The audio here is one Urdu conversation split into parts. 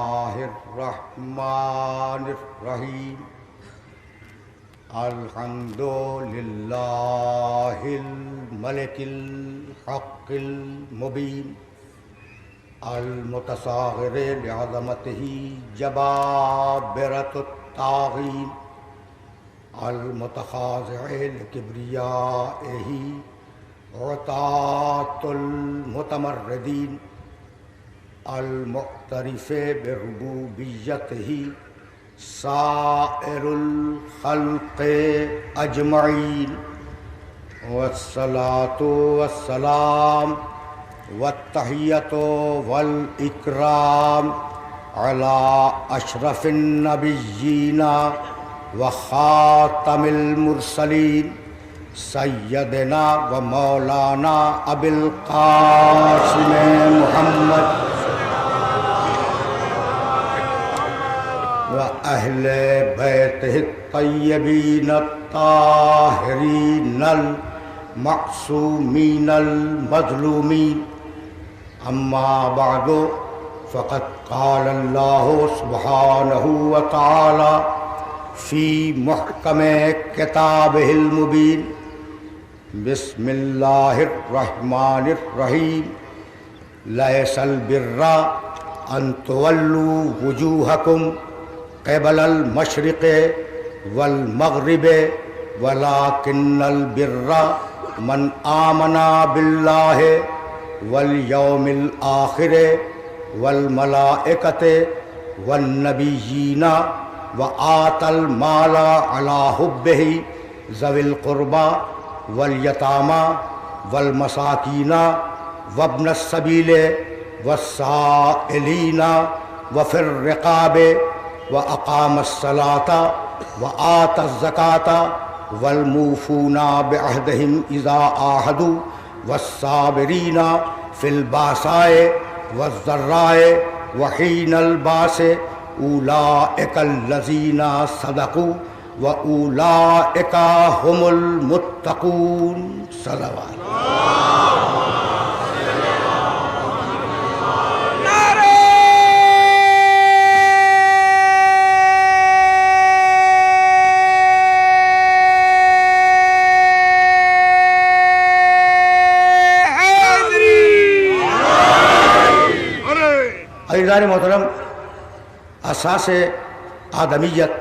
اللہ الرحمن الرحیم الحمد للہ الملک الحق المبین المتصاغر لعظمتہ جبابرۃ الطاغین المتخاضع لکبریائہ عطاۃ المتمردین المعترف بربوبیتہ سائر الخلق اجمعین والصلاۃ والسلام والتحیۃ والاکرام علی اشرف النبیین وخاتم المرسلین سیدنا و مولانا ابی القاسم محمد وأهل بيته الطيبين الطاهرين المعصومين المظلومين أما بعد فقد قال الله سبحانه وتعالى في محكم كتابه المبين بسم الله الرحمن الرحيم ليس البر أن تولوا وجوهكم قبل المشرق والمغرب ولكن البر من آمن بالله واليوم الآخر والملائكة والنبيين وآتى المال على حبه ذوي القربى واليتامى والمساكين وابن السبيل والسائلين وفي الرقاب وأقام الصلاة وآتى الزكاة والموفون بعهدهم إذا عاهدوا والصابرين في البأساء والضراء وحين البأس أولئك الذين صدقوا وأولئك هم المتقون. صلوات. عزیزان محترم، اساس آدمیت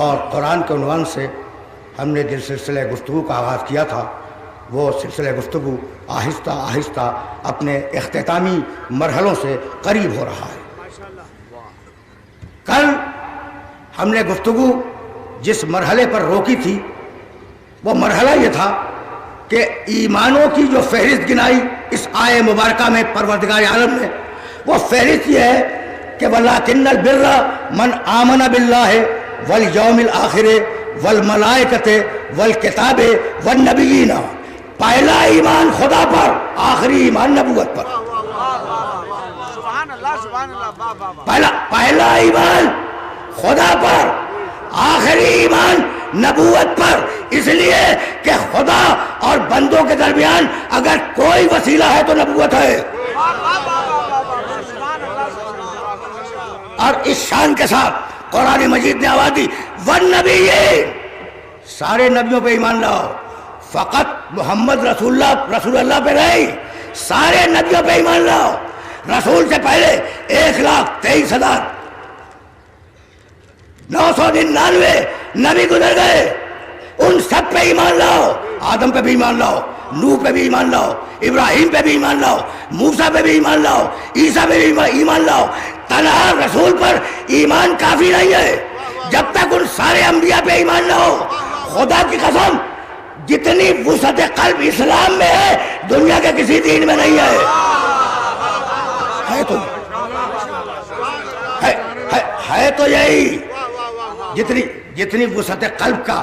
اور قرآن کے عنوان سے ہم نے جس سلسلہ گفتگو کا آغاز کیا تھا وہ سلسلہ گفتگو آہستہ آہستہ اپنے اختتامی مرحلوں سے قریب ہو رہا ہے. کل ہم نے گفتگو جس مرحلے پر روکی تھی وہ مرحلہ یہ تھا کہ ایمانوں کی جو فہرست گنائی اس آیہ مبارکہ میں پروردگار عالم نے، وہ فہرست یہ ہے کہ وَلَٰكِنَّ الْبِرَّ مَنْ آمَنَ بِاللَّهِ وَالْيَوْمِ الْآخِرِ وَالْمَلَائِكَةِ وَالْكِتَابِ وَالنَّبِيِّينَ. پہلا ایمان خدا پر، آخری ایمان نبوت پر. پہلا ایمان خدا پر، آخری ایمان نبوت پر. اس لیے کہ خدا اور بندوں کے درمیان اگر کوئی وسیلہ ہے تو نبوت ہے. اور اس شان کے ساتھ قرآن مجید نے آواز دی والنبیین، سارے نبیوں پہ ایمان لاؤ. فقط محمد رسول اللہ پہ نہیں، سارے نبیوں پہ ایمان لاؤ. رسول سے پہلے 1,23,999 نبی گزر گئے، ان سب پہ ایمان لاؤ. آدم پہ بھی ایمان لاؤ، نوح پہ بھی ایمان لاؤ، ابراہیم پہ بھی ایمان لاؤ، موسیٰ پہ بھی ایمان لاؤ، عیسیٰ پہ بھی ایمان لاؤ. تنہا رسول پر ایمان کافی نہیں ہے. جب تک ان سارے انبیاء پہ ایمان نہ ہو، خدا کی قسم جتنی وسعت قلب اسلام میں ہے دنیا کے کسی دین میں نہیں ہے. ہے تو یہی جتنی وسعت قلب کا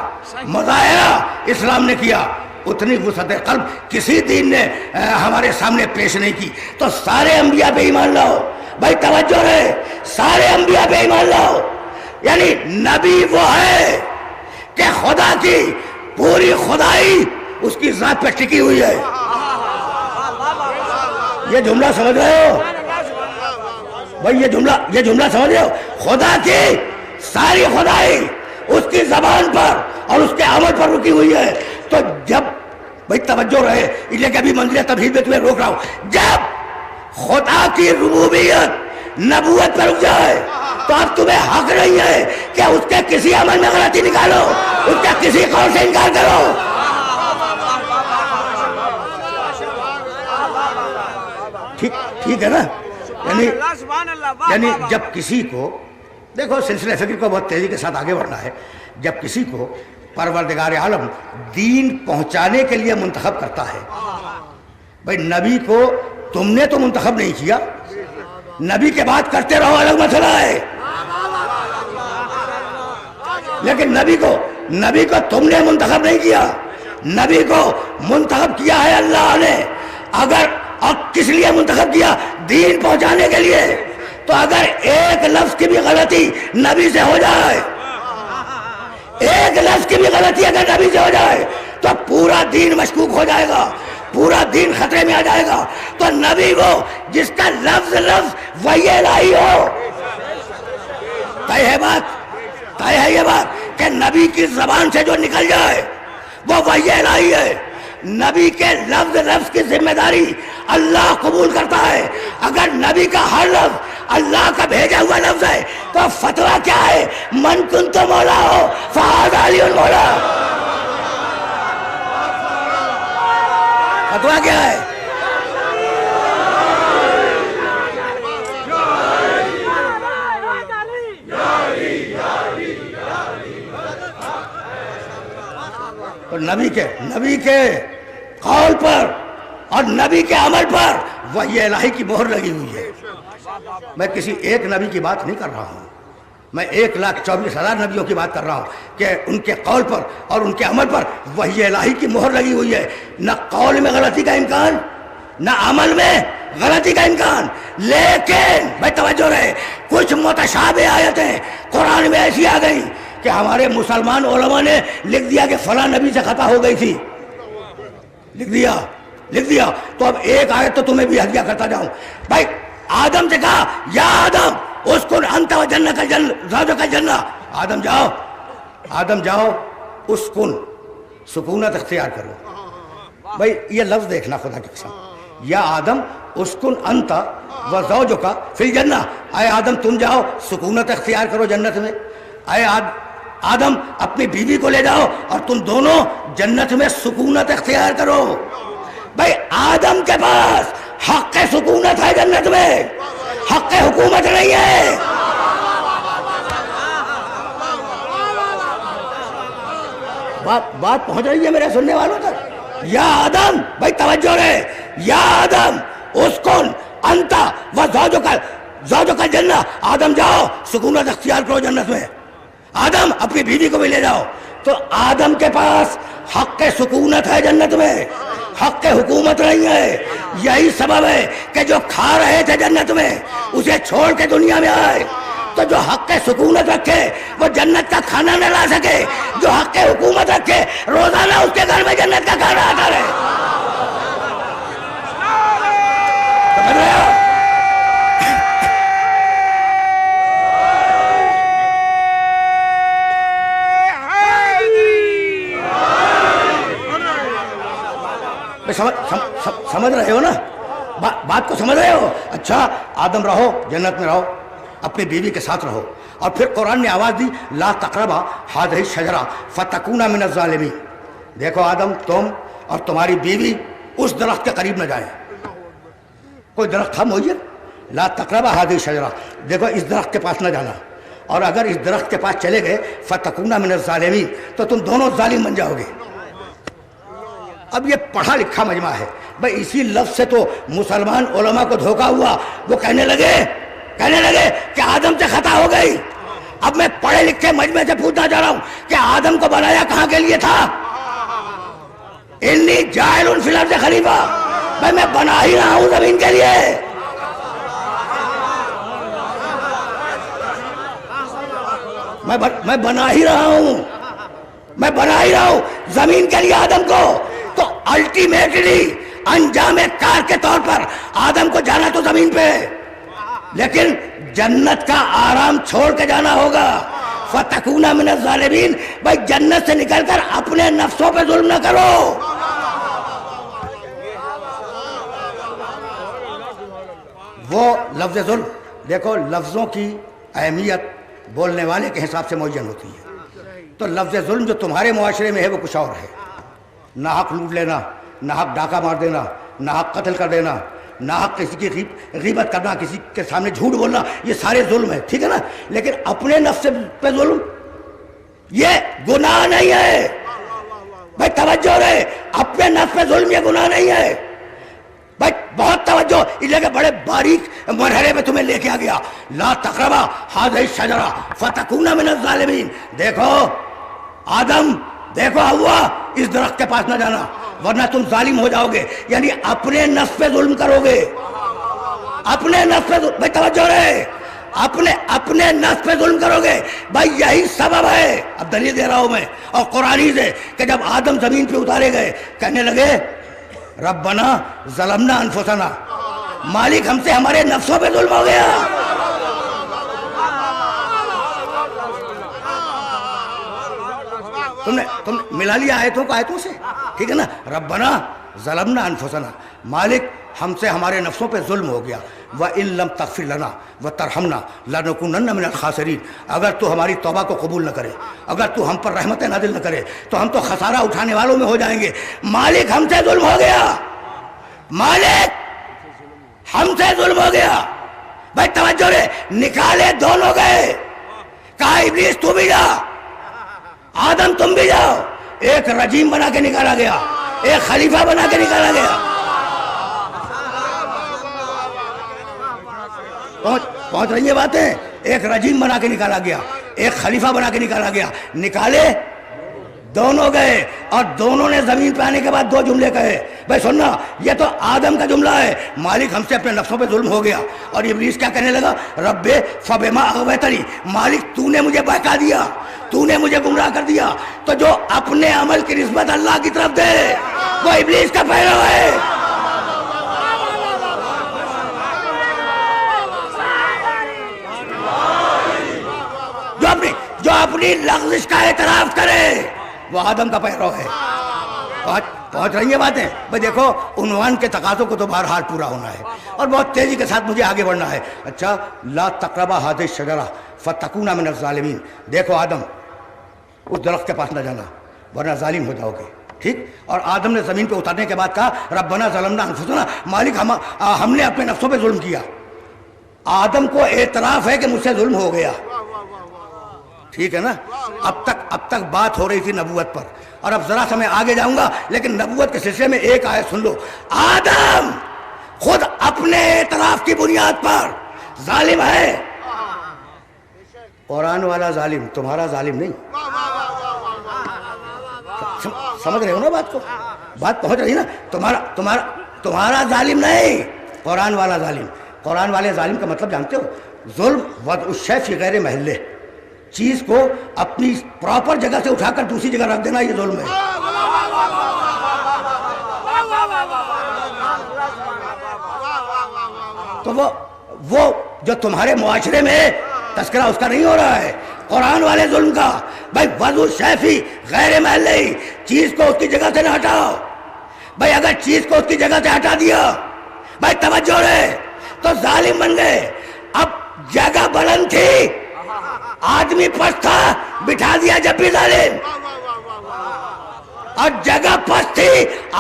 مظاہرہ اسلام نے کیا اتنی وسعت قلب کسی دین نے ہمارے سامنے پیش نہیں کی. تو سارے انبیاء پہ ایمان لاؤ. بھائی توجہ رہے، سارے انبیاء پہ ایمان لاؤ. یعنی نبی وہ ہے کہ خدا کی پوری خدائی اس کی ذات پہ ٹکی ہوئی ہے. یہ جملہ سمجھ رہے ہو؟ بھائی یہ جملہ سمجھ رہے ہو؟ خدا کی ساری خدائی اس کی زبان پر اور اس کے عمل پر رکی ہوئی ہے. تو جب بھائی توجہ رہے، اس لیے کہ ابھی منزل تمہید میں تمہیں روک رہا ہوں، جب خدا کی ربوبیت نبوت پر رک جائے تو اب تمہیں حق نہیں ہے کہ اس کے کسی عمل میں غلطی نکالو، اس کے کسی قول سے انکار کرو. ٹھیک ہے نا؟ یعنی جب کسی کو دیکھو سلسلہ فکر کو بہت تیزی کے ساتھ آگے بڑھنا ہے. جب کسی کو پروردگار عالم دین پہنچانے کے لیے منتخب کرتا ہے، بھائی نبی کو تم نے تو منتخب نہیں کیا، نبی کے بات کرتے رہو الگ مسئلہ ہے، لیکن نبی کو تم نے منتخب نہیں کیا، نبی کو منتخب کیا ہے اللہ نے. اگر اور کس لیے منتخب کیا؟ دین پہنچانے کے لیے. تو اگر ایک لفظ کی بھی غلطی نبی سے ہو جائے، ایک لفظ کی بھی غلطی اگر نبی سے ہو جائے تو پورا دین مشکوک ہو جائے گا، پورا دین خطرے میں آ جائے گا. تو نبی وہ جس کا لفظ وحی الہی ہو. طے ہے یہ بات کہ نبی کی زبان سے جو نکل جائے وہ وحی الہی ہے. نبی کے لفظ کی ذمہ داری اللہ قبول کرتا ہے. اگر نبی کا ہر لفظ اللہ کا بھیجا ہوا لفظ ہے تو فتویٰ کیا ہے؟ من کنت مولا ہو فہذا علی المولا. فتویٰ کیا ہے؟ اور نبی کے قول پر اور نبی کے عمل پر وحی الہی کی مہر لگی ہوئی ہے. میں کسی ایک نبی کی بات نہیں کر رہا ہوں، میں 1,24,000 نبیوں کی بات کر رہا ہوں کہ ان کے قول پر اور ان کے عمل پر وحی الہی کی مہر لگی ہوئی ہے. نہ قول میں غلطی کا امکان، نہ عمل میں غلطی کا امکان. لیکن بھائی توجہ رہے، کچھ متشابہ آیتیں قرآن میں ایسی آ گئی کہ ہمارے مسلمان علماء نے لکھ دیا کہ فلاں نبی سے خطا ہو گئی تھی، لکھ دیا. تو اب ایک آیت تو تمہیں بھی ہدیہ کرتا جاؤں. بھائی آدم سے کہا یا آدم اسکن انت و زوجک الجنہ، آدم جاؤ اسکن، سکونت اختیار کرو. بھائی یہ لفظ دیکھنا خدا کی قسم، یا آدم اسکن انت و زوجک فی الجنہ، اے آدم تم جاؤ سکونت اختیار کرو جنت میں. اے آدم اپنی بیوی کو لے جاؤ اور تم دونوں جنت میں سکونت اختیار کرو. بھائی آدم کے پاس حق سکونت ہے جنت میں، حق حکومت نہیں ہے. بات پہنچ رہی ہے میرے سننے والوں تک؟ یا آدم، بھائی توجہ رہے، یا آدم اسکن انت و زوجک الجنہ، آدم جاؤ سکونت اختیار کرو جنت میں. آدم اپنی بیوی کو بھی لے جاؤ. تو آدم کے پاس حق سکونت ہے جنت میں، حق حکومت نہیں ہے. یہی سبب ہے کہ جو کھا رہے تھے جنت میں اسے چھوڑ کے دنیا میں آئے. تو جو حق سکونت رکھے وہ جنت کا کھانا نہ لا سکے، جو حق حکومت رکھے روزانہ اس کے گھر میں جنت کا کھانا آتا رہے. سمجھ رہے ہو؟ سمجھ رہے ہو نا بات کو؟ سمجھ رہے ہو؟ اچھا آدم رہو جنت میں، رہو اپنی بیوی کے ساتھ رہو. اور پھر قرآن نے آواز دی لا تقربا هذه الشجرہ فتکونا من الظالمین. دیکھو آدم تم اور تمہاری بیوی اس درخت کے قریب نہ جائیں. کوئی درخت تھا معین، لا تقربا هذه الشجرہ، دیکھو اس درخت کے پاس نہ جانا. اور اگر اس درخت کے پاس چلے گئے فتکونا من الظالمین تو تم دونوں ظالم بن جاؤ گے. اب یہ پڑھا لکھا مجمع ہے بھائی، اسی لفظ سے تو مسلمان علماء کو دھوکہ ہوا. وہ کہنے لگے کہ آدم سے خطا ہو گئی. اب میں پڑھے لکھے مجمع سے پوچھنا چاہ رہا ہوں کہ آدم کو بنایا کہاں کے لیے تھا؟ انی جاعل فی الارض خلیفہ، بھائی میں بنا ہی رہا ہوں زمین کے لیے. میں بنا ہی رہا ہوں زمین کے لیے آدم کو. تو الٹیمیٹلی انجام کار کے طور پر آدم کو جانا تو زمین پہ، لیکن جنت کا آرام چھوڑ کے جانا ہوگا. فَتَكُونَ مِنَ الظَّالِمِينَ. بھائی جنت سے نکل کر اپنے نفسوں پہ ظلم نہ کرو. وہ لفظ ظلم دیکھو، لفظوں کی اہمیت بولنے والے کے حساب سے معین ہوتی ہے. تو لفظ ظلم جو تمہارے معاشرے میں ہے وہ کچھ اور ہے. ناحق لوٹ لینا، ناحق ڈاکہ مار دینا، ناحق قتل کر دینا، ناحق کسی کی غیبت کرنا، کسی کے سامنے جھوٹ بولنا، یہ سارے ظلم ہے. ٹھیک ہے نا؟ لیکن اپنے نفس پہ ظلم یہ گناہ نہیں ہے. بھائی توجہ رہے، اپنے نفس پہ ظلم یہ گناہ نہیں ہے. بھائی بہت توجہ، اس لیے کہ بڑے باریک مرحلے میں تمہیں لے کے آ گیا. لا تقربا هذه الشجرہ فتکونا من الظالمین. دیکھو آدم، دیکھو ہوا، اس درخت کے پاس نہ جانا ورنہ تم ظالم ہو جاؤ گے. یعنی اپنے نفس پہ ظلم کرو گے، اپنے نفس پہ ظلم. بھائی توجہ رہے، اپنے نفس پہ ظلم کرو گے. بھائی یہی سبب ہے، اب دلیل دے رہا ہوں میں اور قرآنی سے، کہ جب آدم زمین پہ اتارے گئے کہنے لگے ربنا ظلمنا انفسنا، مالک ہم سے ہمارے نفسوں پہ ظلم ہو گیا. تم نے ملا لیا آیتوں کو آیتوں سے. ٹھیک ہے نا؟ ربنا ظلمنا انفسنا، مالک ہم سے ہمارے نفسوں پہ ظلم ہو گیا. وَإِن لَمْ تَغْفِرْ لَنَا وَتَرْحَمْنَا لَنَكُونَنَّ مِنَ الْخَاسِرِينَ. اگر تو ہماری توبہ کو قبول نہ کرے، اگر تو ہم پر رحمت نازل نہ کرے تو ہم تو خسارہ اٹھانے والوں میں ہو جائیں گے. مالک ہم سے ظلم ہو گیا، مالک ہم سے ظلم ہو گیا. بھائی توجہ رہے، نکالے دونوں گئے. کہا ابلیس تو بھی جا، آدم تم بھی جاؤ. ایک رجیم بنا کے نکالا گیا، ایک خلیفہ بنا کے نکالا گیا. پہنچ رہی ہیں باتیں؟ ایک رجیم بنا کے نکالا گیا، ایک خلیفہ بنا کے نکالا گیا. نکالے دونوں گئے اور دونوں نے زمین پہ آنے کے بعد دو جملے کہے. بھائی سننا، یہ تو آدم کا جملہ ہے، مالک ہم سے اپنے نفسوں پہ ظلم ہو گیا. اور ابلیس کیا کہنے لگا؟ رب فبما اغویتنی، مالک تو نے مجھے بہکا دیا، تو نے مجھے گمراہ کر دیا. تو جو اپنے عمل کی نسبت اللہ کی طرف دے وہ ابلیس کا پیرو ہے. جو اپنی لغزش کا اعتراف کرے وہ آدم کا پیرو ہے. پہنچ رہی ہیں باتیں؟ بھئی دیکھو، عنوان کے تقاضوں کو تو بہرحال پورا ہونا ہے اور بہت تیزی کے ساتھ مجھے آگے بڑھنا ہے. اچھا، لا تقربا هذه الشجرہ فتکونا من الظالمین. دیکھو آدم، اس درخت کے پاس نہ جانا ورنہ ظالم ہو جاؤ گے. ٹھیک؟ اور آدم نے زمین پہ اترنے کے بعد کہا ربنا ظلمنا انفسنا، مالک ہم نے اپنے نفسوں پہ ظلم کیا. آدم کو اعتراف ہے کہ مجھ سے ظلم ہو گیا. ٹھیک ہے نا؟ اب تک بات ہو رہی تھی نبوت پر، اور اب ذرا سا میں آگے جاؤں گا، لیکن نبوت کے سلسلے میں ایک آیت سن لو. آدم خود اپنے اعتراف کی بنیاد پر ظالم ہے. قرآن والا ظالم، تمہارا ظالم نہیں. سمجھ رہے ہو نا بات کو؟ بات پہنچ رہی نا؟ تمہارا ظالم نہیں، قرآن والا ظالم. قرآن والے ظالم کا مطلب جانتے ہو؟ ظلم وضع الشیء فی غیر محلہ، چیز کو اپنی پراپر جگہ سے اٹھا کر دوسری جگہ رکھ دینا، یہ ظلم ہے. تو وہ جو تمہارے معاشرے میں تذکرہ اس کا نہیں ہو رہا ہے، قرآن والے ظلم کا. بھائی وضع الشیء فی غیر محلہ، چیز کو اس کی جگہ سے نہ ہٹاؤ. بھائی اگر چیز کو اس کی جگہ سے ہٹا دیا، بھائی توجہ رہے، تو ظالم بن گئے. اب جگہ بلند تھی، آدمی پست تھا، بٹھا دیا جب بھی ظالم. اور جگہ پست تھی،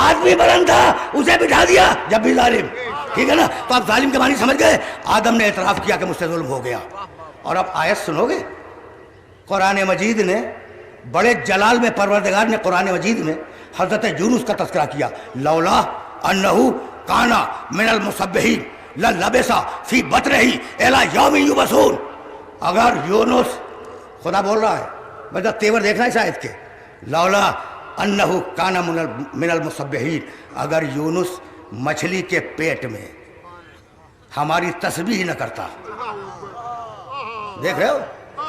آدمی بلند تھا، اسے بٹھا دیا جب بھی ظالم. ٹھیک ہے نا؟ تو آپ ظالم کے معنی سمجھ گئے. آدم نے اعتراف کیا کہ مجھ سے ظلم ہو گیا. اور اب آیت سنو گے، قرآن مجید نے بڑے جلال میں پروردگار نے قرآن مجید میں حضرت یونس کا تذکرہ کیا. لولا انہ کان من المسبحین للبث فی بطنہ الی یوم یبعثون. اگر یونس، خدا بول رہا ہے، مطلب تیور دیکھنا اس آیت کے، لولا انہ کان من المسبحین، اگر یونس مچھلی کے پیٹ میں ہماری تسبیح نہ کرتا. دیکھ رہے ہو؟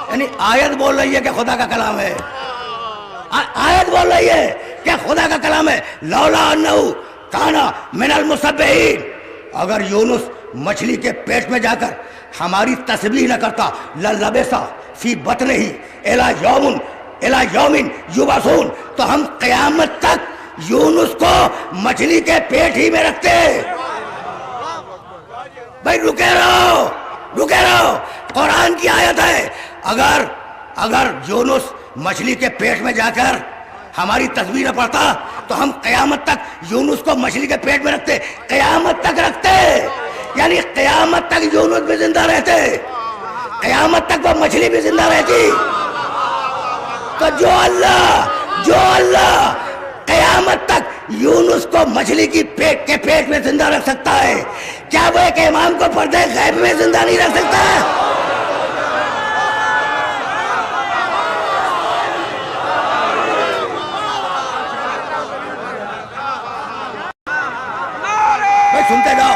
یعنی آیت بول رہی ہے کہ خدا کا کلام ہے، آیت بول رہی ہے کہ خدا کا کلام ہے. لولا انہ کان من المسبحین، اگر یونس مچھلی کے پیٹ میں جا کر ہماری تسبیح نہ کرتا للبسا فی بطنہ الی یوم یبعثون، تو ہم قیامت تک یونس کو مچھلی کے پیٹ ہی میں رکھتے۔ بھائی رکے رہو، قرآن کی آیت ہے، اگر یونس مچھلی کے پیٹ میں جا کر ہماری تسبیح نہ پڑھتا تو ہم قیامت تک یونس کو مچھلی کے پیٹ میں رکھتے، قیامت تک رکھتے، یعنی قیامت تک یونس بھی زندہ رہتے، قیامت تک وہ مچھلی بھی زندہ رہتی۔ تو جو اللہ قیامت تک یونس کو مچھلی کی کے پیٹ میں زندہ رکھ سکتا ہے، کیا وہ ایک امام کو پردے غیب میں زندہ نہیں رکھ سکتا؟ بھائی سنتے جاؤ۔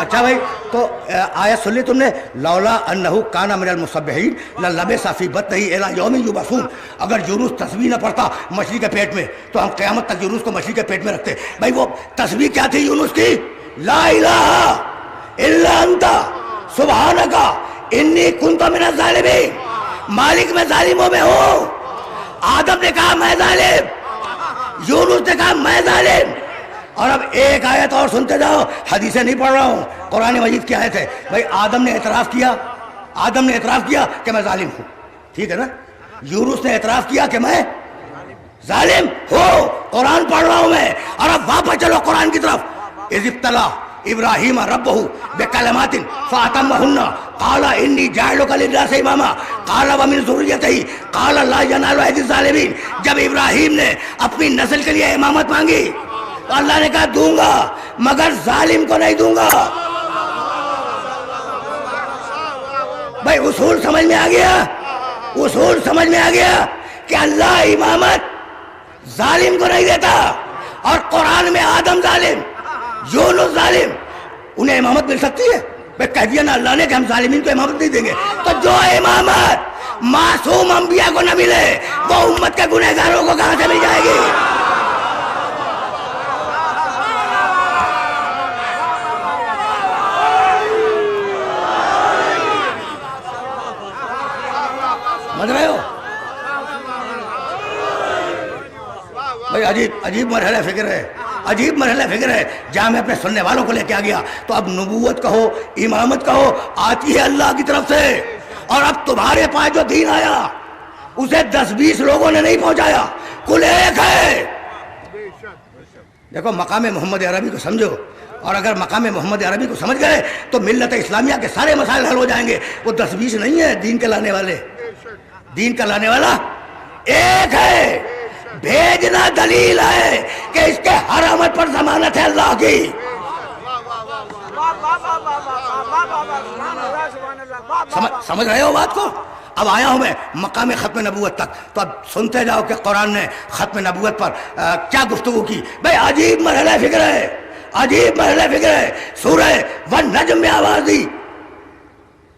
اچھا بھائی، تو آیت سن لی تم نے، لولا انہو کان من المسبحین للبث فی بطنہ الی یوم یبعثون، اگر یونس تسبیح نہ پڑھتا مچھلی کے پیٹ میں تو ہم قیامت تک یونس کو مچھلی کے پیٹ میں رکھتے۔ بھائی وہ تسبیح کیا تھی یونس کی؟ لا الہ الا انت سبحانک انی کنت من الظالمین، مالک میں ظالموں میں ہوں۔ آدم نے کہا میں ظالم، یونس نے کہا میں ظالم۔ اور اب ایک آیت اور سنتے جاؤ، حدیثیں نہیں پڑھ رہا ہوں، قرآن مجید کی آیت ہے۔ بھائی آدم نے اعتراف کیا کہ میں ظالم ہوں، ٹھیک ہے نا؟ یونس نے اعتراف کیا کہ میں ظالم ہوں، قرآن پڑھ رہا ہوں میں۔ اور اب واپس چلو قرآن کی طرف، اذ ابتلی ابراہیم ربہ بکلمات فاتمہن قال انی جاعلک للناس اماما قال ومن ذریتہ قال لا ینال ایدی الظالمین۔ جب ابراہیم نے اپنی نسل کے لیے امامت مانگی تو اللہ نے کہا دوں گا مگر ظالم کو نہیں دوں گا۔ بھائی اصول سمجھ میں آ گیا کہ اللہ امامت ظالم کو نہیں دیتا، اور قرآن میں آدم ظالم، یونس ظالم، انہیں امامت مل سکتی ہے؟ بھائی کہہ دیا نا اللہ نے کہ ہم ظالمین کو امامت نہیں دیں گے، تو جو امامت معصوم انبیاء کو نہ ملے وہ امت کے گنہگاروں کو کہاں سے مل جائے گی؟ سمجھ رہے ہو؟ بھائی عجیب مرحلہ فکر ہے جہاں میں اپنے سننے والوں کو لے کے آ گیا۔ تو اب نبوت کہو، امامت کہو، آتی ہے اللہ کی طرف سے، اور اب تمہارے پاس جو دین آیا اسے 10-20 لوگوں نے نہیں پہنچایا، کل ایک ہے۔ دیکھو مقام محمد عربی کو سمجھو، اور اگر مقام محمد عربی کو سمجھ گئے تو ملت اسلامیہ کے سارے مسائل حل ہو جائیں گے۔ وہ 10-20 نہیں ہے دین کے لانے والے، دین کا لانے والا ایک ہے۔ بھیجنا دلیل ہے کہ اس کے ہر عمل پر ضمانت ہے اللہ کی۔ سمجھ رہے ہو بات کو؟ اب آیا ہوں میں مقام ختم نبوت تک، تو اب سنتے جاؤ کہ قرآن نے ختم نبوت پر کیا گفتگو کی۔ بھائی عجیب مرحلہ فکر ہے۔ سورہ والنجم میں آواز دی،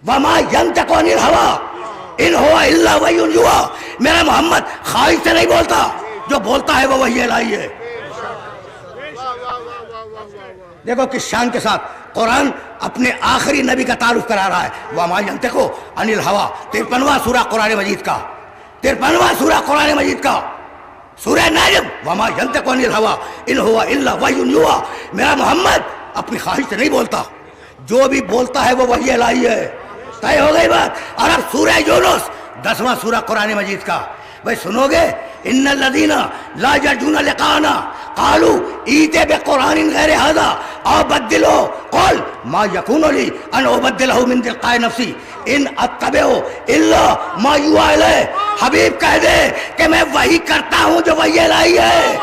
وما ینطق عن الہویٰ ان ہوا الا وحی یوحیٰ، میرا محمد خواہش سے نہیں بولتا، جو بولتا ہے وہ وحی الہی ہے۔ دیکھو کس شان کے ساتھ قرآن اپنے آخری نبی کا تعارف کرا رہا ہے، وما ینطق عن الہویٰ، 53واں سورہ قرآن مجید کا، سورہ نجم، وما ینطق عن الہویٰ ان ہوا الا وحی یوحیٰ، میرا محمد اپنی خواہش سے نہیں بولتا، جو بھی بولتا ہے وہ وحی الہی ہے۔ طے ہو گئی بات۔ اور اب سورہ یونس، 10واں سورہ قرآن مجید کا، بھائی سنو گے، ان الذین لا یرجون لقاءنا قالوا ائت بقرآن غیر ھذا او بدلہ قل ما یکون لی ان ابدلہ من تلقاء نفسی ان اتبع الا ما یوحی الی۔ حبیب کہہ دے کہ میں وہی کرتا ہوں جو وحی الہی ہے۔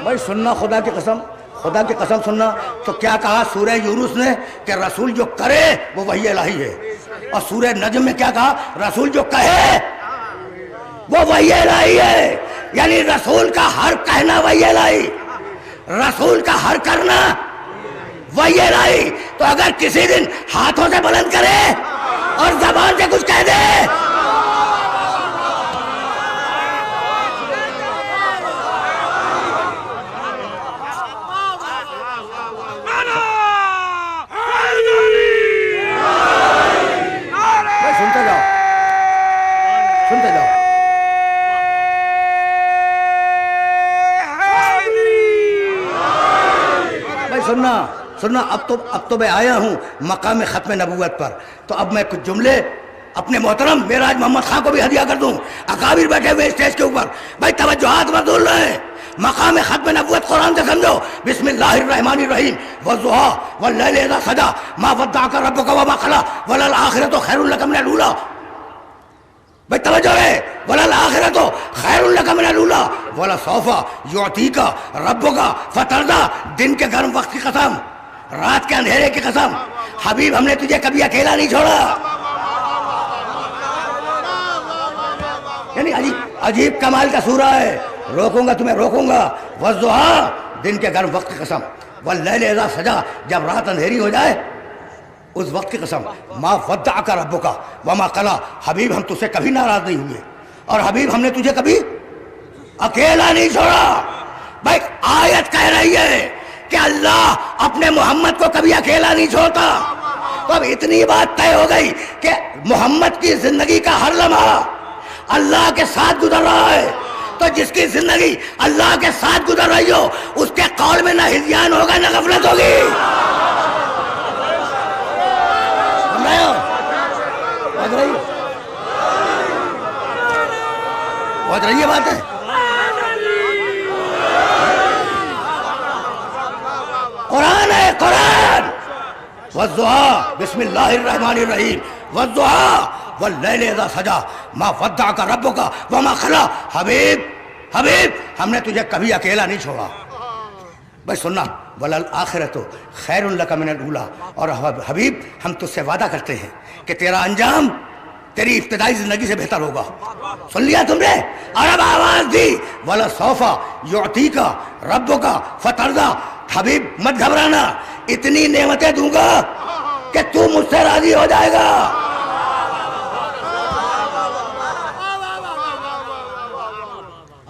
بھائی سننا، خدا کی قسم سننا، تو کیا کہا سورہ یونس نے کہ رسول جو کرے وہ وحی الہی ہے، اور سورہ نجم میں کیا کہا؟ رسول جو کہے وہ وحی الہی ہے، یعنی رسول کا ہر کہنا وحی الہی، رسول کا ہر کرنا وحی الہی۔ تو اگر کسی دن ہاتھوں سے بلند کرے اور زبان سے کچھ کہہ دے، سنتے جاؤ سنتے جاؤ، بھائی سننا اب تو میں آیا ہوں مقام ختم نبوت پر، تو اب میں کچھ جملے اپنے محترم معراج محمد خان کو بھی ہدیہ کر دوں۔ اکابر بیٹھے ہوئے اسٹیج کے اوپر، بھائی توجہات مردول رہے، مقام ختم نبوت قرآن سے سمجھو۔ بسم اللہ الرحمن الرحیم، والضحیٰ واللیل اذا سجیٰ ما ودعک ربک وما قلیٰ وللآخرۃ خیر لک من الاولیٰ۔ بھائی توجہ ہے، وللآخرۃ خیر لک من الاولیٰ ولسوف یعطیک ربک فترضیٰ۔ دن کے گرم وقت کی قسم، رات کے اندھیرے کی قسم، حبیب ہم نے تجھے کبھی اکیلا نہیں چھوڑا۔ یعنی عجیب کمال کا سورہ ہے، روکوں گا تمہیں روکوں گا۔ والضحیٰ، دن کے گرم وقت کی قسم، واللیل اذا سجیٰ، جب رات اندھیری ہو جائے اس وقت کی قسم، ما ودعک ربک وما قلیٰ، حبیب ہم تجھ سے کبھی ناراض نہیں ہوئے، اور حبیب ہم نے تجھے کبھی اکیلا نہیں چھوڑا۔ بھائی آیت کہہ رہی ہے کہ اللہ اپنے محمد کو کبھی اکیلا نہیں چھوڑتا۔ تو اب اتنی بات طے ہو گئی کہ محمد کی زندگی کا ہر لمحہ اللہ کے ساتھ گزر رہا ہے، تو جس کی زندگی اللہ کے ساتھ گزر رہی ہو اس کے قول میں نہ ہذیان ہوگا نہ غفلت ہوگی۔ سن رہے ہو؟ پہنچ رہی ہے بات ہے؟ قرآن ہے قرآن۔ والضحیٰ، بسم اللہ الرحمن الرحیم، والضحیٰ واللیل اذا سجیٰ ما ودعک ربک وما قلیٰ۔ حبیب ہم نے تجھے کبھی اکیلا نہیں چھوڑا۔ بھائی سننا، وللآخرۃ خیر لک من الاولیٰ، اور حبیب ہم تجھ سے وعدہ کرتے ہیں کہ تیرا انجام تیری ابتدائی زندگی سے بہتر ہوگا۔ سن لیا تم نے؟ اور اب آواز دی، ولسوف یعطیک ربک فترضیٰ۔ حبیب مت گھبرانا، اتنی نعمتیں دوں گا کہ تو مجھ سے راضی ہو جائے گا۔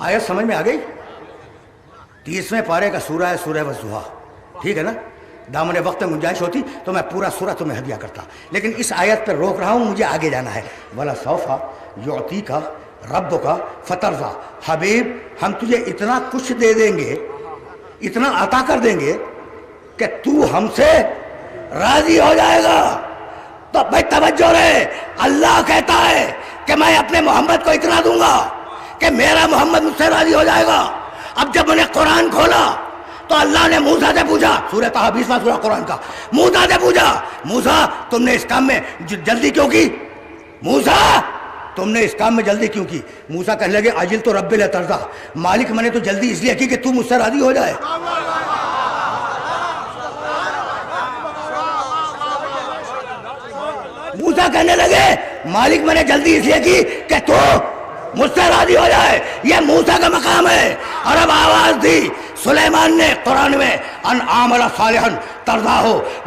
آیت سمجھ میں آ گئی؟ 30ویں پارے کا سورہ ہے سورہ والضحیٰ، ٹھیک ہے نا؟ دامن وقت میں گنجائش ہوتی تو میں پورا سورہ تمہیں ہدیہ کرتا، لیکن اس آیت پر روک رہا ہوں، مجھے آگے جانا ہے۔ وَلَسَوْفَ يُعْطِيكَ رَبُّكَ فَتَرْضَىٰ۔ حبیب ہم تجھے اتنا کچھ دے دیں گے، اتنا عطا کر دیں گے کہ تو ہم سے راضی ہو جائے گا۔ تو بھائی توجہ رہے، اللہ کہتا ہے کہ میں اپنے محمد کو اتنا دوں گا کہ میرا محمد مجھ سے راضی ہو جائے گا۔ اب جب میں نے قرآن کھولا تو اللہ نے موسیٰ سے پوچھا، سورہ طٰہٰ 20واں سورہ قرآن کا، موسیٰ سے پوچھا، موسیٰ تم نے اس کام میں جلدی کیوں کی؟ موسیٰ تم نے اس کام میں جلدی کیوں کی؟ موسیٰ کہنے لگے عجلت رب لترضیٰ، مالک میں نے تو جلدی اس لیے کی کہ تو مجھ سے راضی ہو جائے۔ موسیٰ کہنے لگے مالک میں نے جلدی اس لیے کی کہ تو مجھ سے راضی ہو جائے، یہ موسیٰ کا مقام ہے۔ اور اب آواز دی سلیمان نے قرآن میں، ان عمل صالحا ترضیٰ،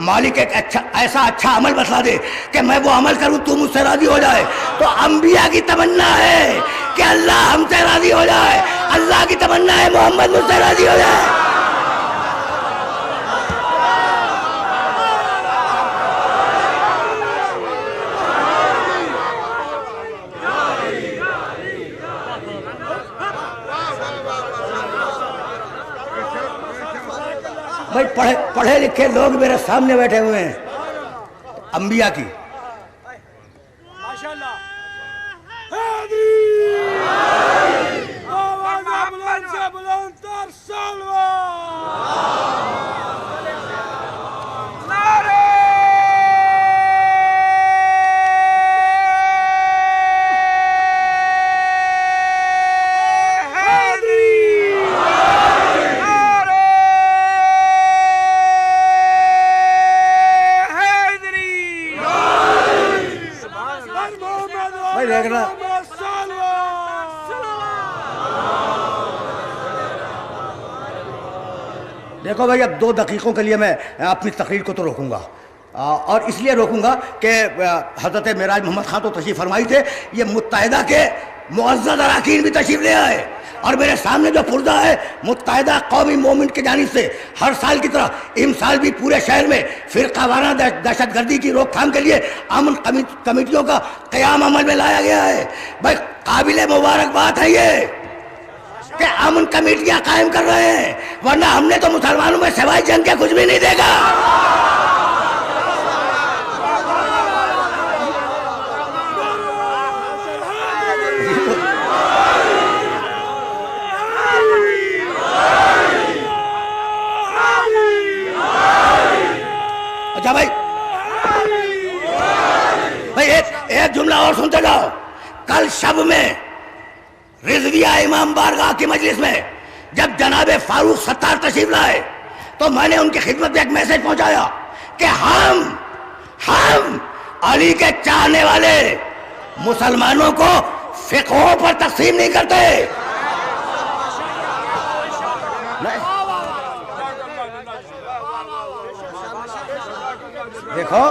مالک ایک ایسا اچھا عمل بتلا دے کہ میں وہ عمل کروں تو مجھ سے راضی ہو جائے۔ تو انبیاء کی تمنا ہے کہ اللہ ہم سے راضی ہو جائے، اللہ کی تمنا ہے محمد مجھ سے راضی ہو جائے۔ بھائی پڑھے لکھے لوگ میرے سامنے بیٹھے ہوئے ہیں، انبیاء کی دیکھو بھائی اب 2 دقیقوں کے لیے میں اپنی تقریر کو تو روکوں گا، اور اس لیے روکوں گا کہ حضرت معراج محمد خان تو تشریف فرمائی تھے، یہ متحدہ کے معزز اراکین بھی تشریف لے آئے، اور میرے سامنے جو پردہ ہے متحدہ قومی موومنٹ کی جانب سے ہر سال کی طرح اس سال بھی پورے شہر میں فرقہ وارانہ دہشت گردی کی روک تھام کے لیے امن کمیٹیوں کا قیام عمل میں لایا گیا ہے۔ بھائی قابل مبارکباد ہے یہ کہ امن کمیٹیاں قائم کر رہے ہیں، ورنہ ہم نے تو مسلمانوں میں سوائے جنگ کے کچھ بھی نہیں دیکھا۔ اچھا بھائی ایک جملہ اور سنتے جاؤ۔ کل شب میں رضویہ امام بارگاہ کی مجلس میں جب جناب فاروق ستار تشریف لائے تو میں نے ان کی خدمت میں ایک میسج پہنچایا کہ ہم علی کے چاہنے والے مسلمانوں کو فقہوں پر تقسیم نہیں کرتے۔ دیکھو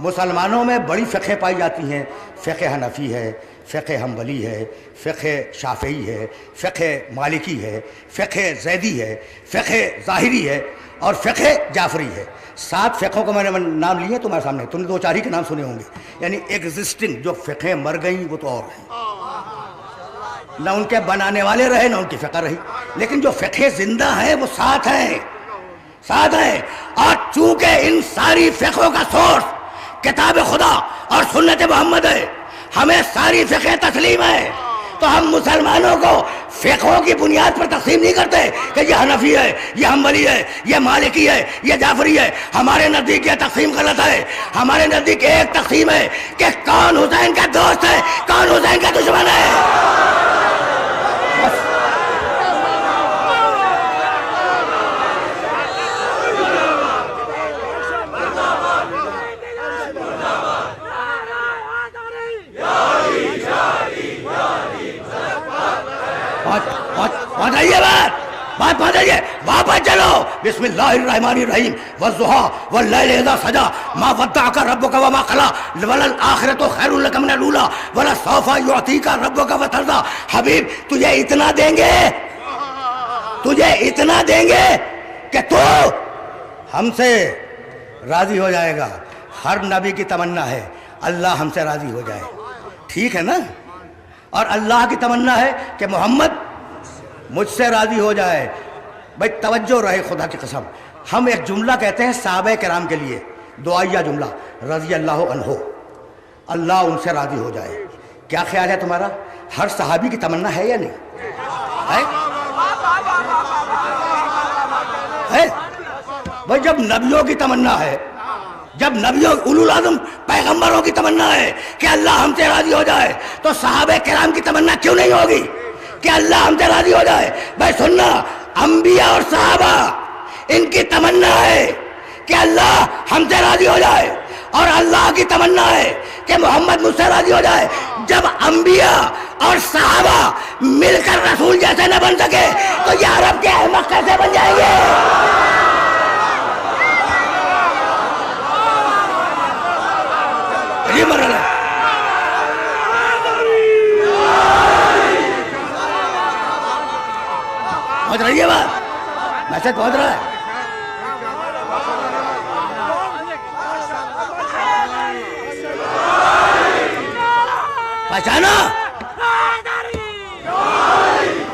مسلمانوں میں بڑی فقہیں پائی جاتی ہیں، فقہ حنفی ہے، فقہ حنبلی ہے، فقہ شافعی ہے، فقہ مالکی ہے، فقہ زیدی ہے، فقہ ظاہری ہے، اور فقہ جعفری ہے۔ 7 فقہوں کو میں نے نام لیے تمہارے سامنے، تم نے 2-4 ہی کے نام سنے ہوں گے، یعنی ایگزسٹنگ جو فقہیں مر گئیں وہ تو اور ہیں، نہ ان کے بنانے والے رہے نہ ان کی فقہ رہی، لیکن جو فقہ زندہ ہیں وہ 7 ہیں، اور چونکہ ان ساری فقہوں کا سورس کتاب خدا اور سنت محمد ہے، ہمیں ساری فقہ تسلیم ہے، تو ہم مسلمانوں کو فقہوں کی بنیاد پر تقسیم نہیں کرتے کہ یہ حنفی ہے، یہ حنبلی ہے، یہ مالکی ہے، یہ جعفری ہے۔ ہمارے نزدیک یہ تقسیم غلط ہے۔ ہمارے نزدیک ایک تقسیم ہے کہ کون حسین کا دوست ہے، کون حسین کا دشمن ہے۔ بات پہنچائیے، واپس چلو۔ بسم اللہ الرحمن الرحیم، والضحیٰ واللیل اذا سجا ما ودعک ربک وما قلی وللآخرۃ خیر لک من الاولی ولسوف یعطیک ربک فترضی۔ حبیب تجھے اتنا دیں گے کہ تو ہم سے راضی ہو جائے گا۔ ہر نبی کی تمنا ہے اللہ ہم سے راضی ہو جائے، ٹھیک ہے نا؟ اور اللہ کی تمنا ہے کہ محمد مجھ سے راضی ہو جائے۔ بھائی توجہ رہے، خدا کی قسم ہم ایک جملہ کہتے ہیں صحابہ کرام کے لیے، دعائیہ جملہ، رضی اللہ عنہ، اللہ ان سے راضی ہو جائے۔ کیا خیال ہے تمہارا؟ ہر صحابی کی تمنا ہے یا نہیں ہے؟ بھائی جب نبیوں کی تمنا ہے، جب نبیوں اولو العزم پیغمبروں کی تمنا ہے کہ اللہ ہم سے راضی ہو جائے، تو صحابہ کرام کی تمنا کیوں نہیں ہوگی کہ اللہ ہم سے راضی ہو جائے؟ بھائی سننا، انبیاء اور صحابہ ان کی تمنا ہے کہ اللہ ہم سے راضی ہو جائے، اور اللہ کی تمنا ہے کہ محمد مجھ سے راضی ہو جائے۔ جب انبیاء اور صحابہ مل کر رسول جیسے نہ بن سکے تو یہ عرب کے احمق کیسے بن جائیں گے؟ یہ مرحلہ ہے۔ پہنچ رہی ہے بات، میسج پہنچ رہا ہے۔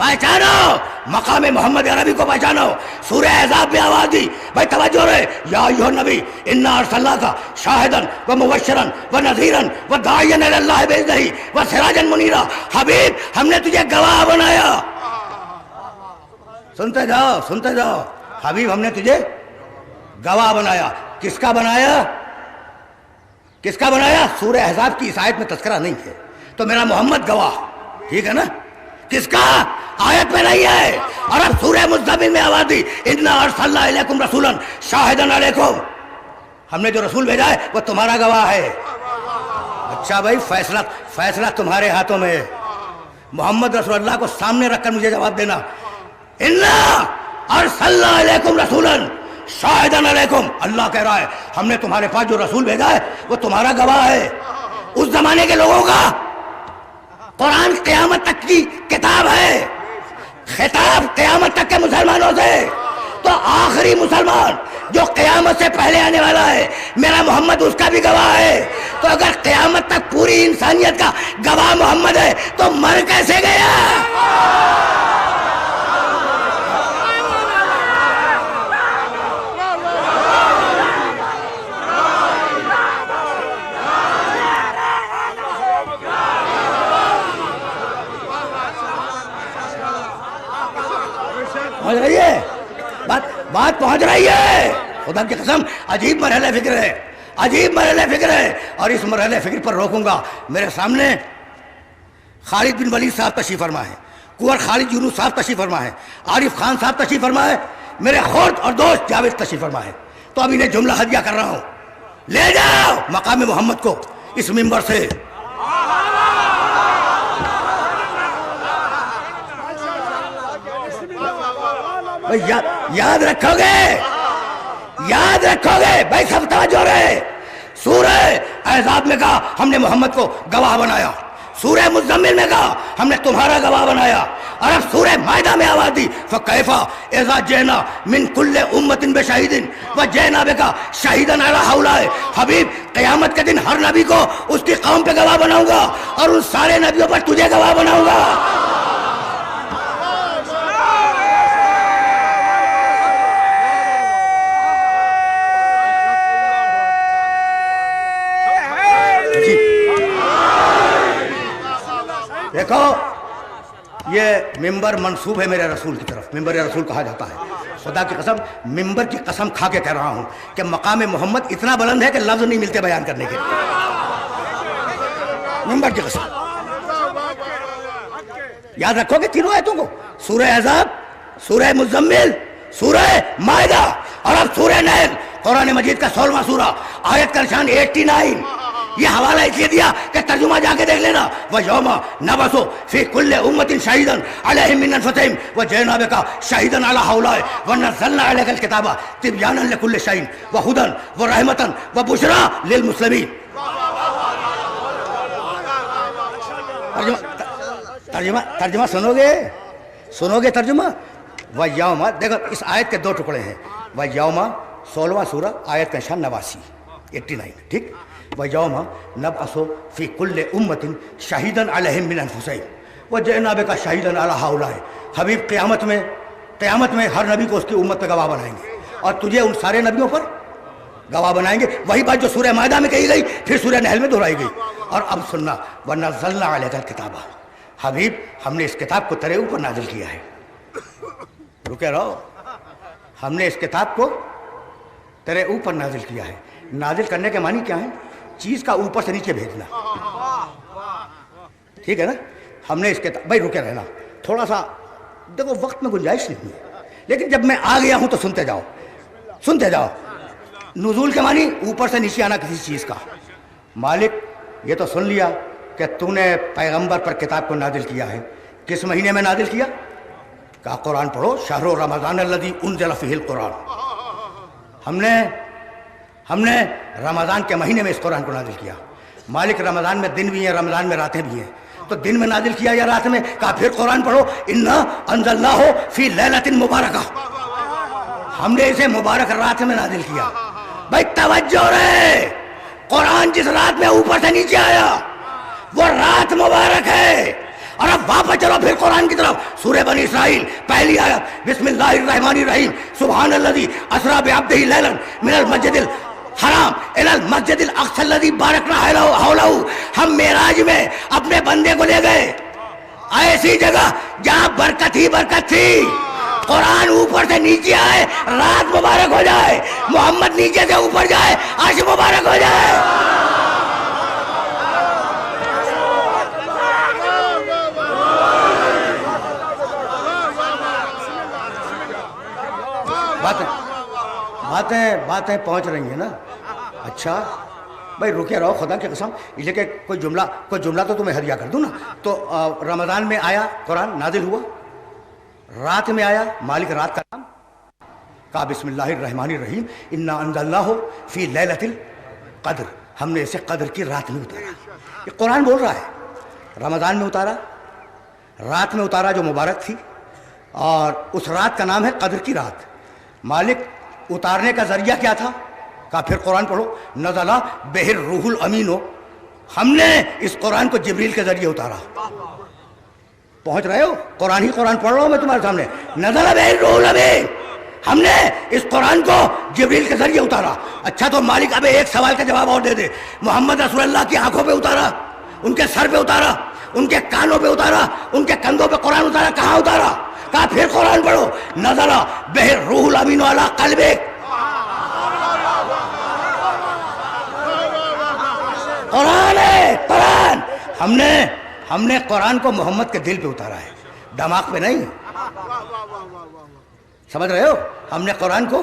پہچانو مقام محمد عربی کو پہچانو۔ سورہ احزاب میں آواز دی، بھائی توجہ رہے، یا ایھا النبی انا ارسلناک شاہدا ومبشرا ونذیرا وداعیا الی اللہ باذنہ وسراجا منیرا۔ حبیب ہم نے تجھے گواہ بنایا، سنتے جاؤ، حبیب ہم نے تجھے گواہ بنایا۔ کس کا بنایا؟ سورہ احزاب کی اس آیت میں تذکرہ نہیں ہے، تو میرا محمد گواہ، ٹھیک ہے نا؟ کس کا؟ آیت میں نہیں ہے۔ اور اب سورہ مزمل میں آواز دی، انا ارسلنا الیکم رسولا شاہدا علیکم، ہم نے جو رسول بھیجا ہے وہ تمہارا گواہ ہے۔ اچھا بھائی، فیصلہ تمہارے ہاتھوں میں ہے۔ محمد رسول اللہ کو سامنے رکھ کر مجھے جواب دینا، انا ارسلنا علیکم رسولا شاہدا علیکم، اللہ کہہ رہا ہے ہم نے تمہارے پاس جو رسول بھیجا ہے وہ تمہارا گواہ ہے۔ اس زمانے کے لوگوں کا قرآن قیامت تک کی کتاب ہے، خطاب قیامت تک کے مسلمانوں سے۔ تو آخری مسلمان جو قیامت سے پہلے آنے والا ہے میرا محمد اس کا بھی گواہ ہے۔ تو اگر قیامت تک پوری انسانیت کا گواہ محمد ہے تو مر کیسے گیا؟ پہنچ رہی ہے بات پہنچ رہی ہے؟ خدا کی قسم عجیب مرحلہ فکر ہے، عجیب مرحلہ فکر ہے، اور اس مرحلہ فکر پر روکوں گا۔ میرے سامنے خالد بن ولید صاحب تشریف فرما ہے، کنور خالد یونس صاحب تشریف فرما ہے، عارف خان صاحب تشریف فرما ہے، میرے خورد اور دوست جاوید تشریف فرما ہے۔ تو اب انہیں جملہ ہدیہ کر رہا ہوں، لے جاؤ مقام محمد کو اس منبر سے۔ یاد رکھو گے، یاد رکھو گے بھائی، سب توجہ رہے۔ سورہ احزاب میں کہا ہم نے محمد کو گواہ بنایا، سورہ مزمل میں کہا ہم نے تمہارا گواہ بنایا، اور اب سورہ مائدہ میں آواز دی فکیفا اذا جئنا من کل امت بشہید وجئنا بک شہیدا علی ہؤلاء۔ حبیب قیامت کے دن ہر نبی کو اس کی قوم پہ گواہ بناؤں گا، اور ان سارے نبیوں پر تجھے گواہ بناؤں گا۔ دیکھو یہ ممبر منسوب ہے میرے رسول کی طرف، ممبر رسول کہا جاتا ہے۔ خدا کی قسم ممبر کی قسم کھا کے کہہ رہا ہوں کہ مقام محمد اتنا بلند ہے کہ لفظ نہیں ملتے بیان کرنے کے، ممبر کی قسم۔ یاد رکھو کہ تینوں آیتوں کو، سورہ احزاب، سورہ مزمل، سورہ مائدہ، اور اب سورہ نحل، قرآن مجید کا 16واں سورہ، آیت کا نشان 89۔ یہ حوالہ اس لیے دیا کہ ترجمہ جا کے دیکھ لینا۔ وَيَوْمَ نَبْعَثُ فِي كُلِّ أُمَّةٍ شَهِيدًا عَلَيْهِمْ مِنْ أَنفُسِهِمْ وَجِئْنَا بِكَ شَهِيدًا عَلَى هَؤُلَاءِ وَنَزَّلْنَا عَلَيْكَ الْكِتَابَ تِبْيَانًا لِكُلِّ شَيْءٍ وَهُدًى وَرَحْمَةً وَبُشْرَى لِلْمُسْلِمِينَ۔ ترجمہ سنو گے ترجمہ؟ وَيَوْمَ، دیکھو اس آیت کے دو ٹکڑے ہیں، وَيَوْمَ 16واں سورہ، آیت کا نشان 89 89، ٹھیک؟ وَيَوْمَ نَبْعَثُ فِي كُلِّ أُمَّةٍ شَهِيدًا عَلَيْهِمْ مِنْ أَنفُسِهِمْ وَجِئْنَا بِكَ شَهِيدًا عَلَى هَؤُلَاءِ۔ حبیب قیامت میں ہر نبی کو اس کی امت پہ گواہ بنائیں گے، اور تجھے ان سارے نبیوں پر گواہ بنائیں گے۔ وہی بات جو سورہ مائدہ میں کہی گئی پھر سورہ نحل میں دہرائی گئی۔ اور اب سننا، وَنَزَّلْنَا عَلَيْكَ الْكِتَابَ، حبیب ہم نے اس کتاب کو تیرے اوپر نازل کیا ہے۔ رکے رہو، ہم نے اس کتاب کو تیرے اوپر نازل کیا ہے۔ نازل کرنے کے معنی کیا ہے؟ چیز کا اوپر سے نیچے بھیجنا، ٹھیک ہے نا؟ ہم نے اس کے بھائی رکے رہنا، تھوڑا سا دیکھو وقت میں گنجائش نہیں ہے، لیکن جب میں آ گیا ہوں تو سنتے جاؤ۔ نزول کے معنی اوپر سے نیچے آنا کسی چیز کا۔ مالک یہ تو سن لیا کہ تو نے پیغمبر پر کتاب کو نازل کیا ہے، کس مہینے میں نازل کیا؟ کہا قرآن پڑھو، شہر رمضان الذی انزل فیہ القرآن۔ ہم نے رمضان کے مہینے میں اس قرآن کو نازل کیا۔ مالک رمضان میں دن بھی ہیں، رمضان میں راتیں بھی ہیں، تو دن میں نازل کیا یا رات میں؟ کہا پھر قرآن پڑھو، انا انزلناہ فی لیلۃ مبارکہ، ہم نے اسے مبارک رات میں نازل کیا۔ بھائی توجہ رہے، قرآن جس رات میں اوپر سے نیچے آیا وہ رات مبارک ہے۔ اور اب واپس چلو پھر قرآن کی طرف، سورہ بنی اسرائیل پہلی آیت، بسم اللہ الرحمن الرحیم، سبحان الذی اسری بعبدہ لیلا من المسجد الحرام الی المسجد الاقصی الذی بارکنا حولہ۔ ہم معراج میں اپنے بندے کو لے گئے ایسی جگہ جہاں برکت ہی برکت تھی۔ قرآن اوپر سے نیچے آئے رات مبارک ہو جائے، محمد نیچے سے اوپر جائے عرش مبارک ہو جائے۔ باتیں پہنچ رہی ہیں نا؟ اچھا بھائی رکے رہو، خدا کی قسم، یہ کہ کوئی جملہ تو تمہیں ہدیہ کر دوں نا۔ تو رمضان میں آیا قرآن نازل ہوا، رات میں آیا، مالک رات کا نام کہا بسم اللہ الرحمن الرحیم انا انزلناہ فی لیلۃ القدر، ہم نے اسے قدر کی رات میں اتارا. یہ قرآن بول رہا ہے. رمضان میں اتارا، رات میں اتارا جو مبارک تھی، اور اس رات کا نام ہے قدر کی رات. مالک اتارنے کا ذریعہ کیا تھا؟ کہا پھر قرآن پڑھو. نزلہ بہ الروح الامین، ہم نے اس قرآن کو جبریل کے ذریعے اتارا. پہنچ رہے ہو؟ قرآن ہی قرآن پڑھ رہا ہوں میں تمہارے سامنے. نزلہ بہ الروح الامین، ہم نے اس قرآن کو جبریل کے ذریعے اتارا. اچھا تو مالک اب ایک سوال کا جواب اور دے دے. محمد رسول اللہ کی آنکھوں پہ اتارا، ان کے سر پہ اتارا، ان کے کانوں پہ اتارا، ان کے کندھوں پہ قرآن اتارا، کہاں اتارا؟ کہا پھر قرآن پڑھو. نزلہ بہ الروح الامین علی قلبک، قرآن ہے قرآن. ہم نے قرآن کو محمد کے دل پہ اتارا ہے، دماغ پہ نہیں. سمجھ رہے ہو؟ ہم نے قرآن کو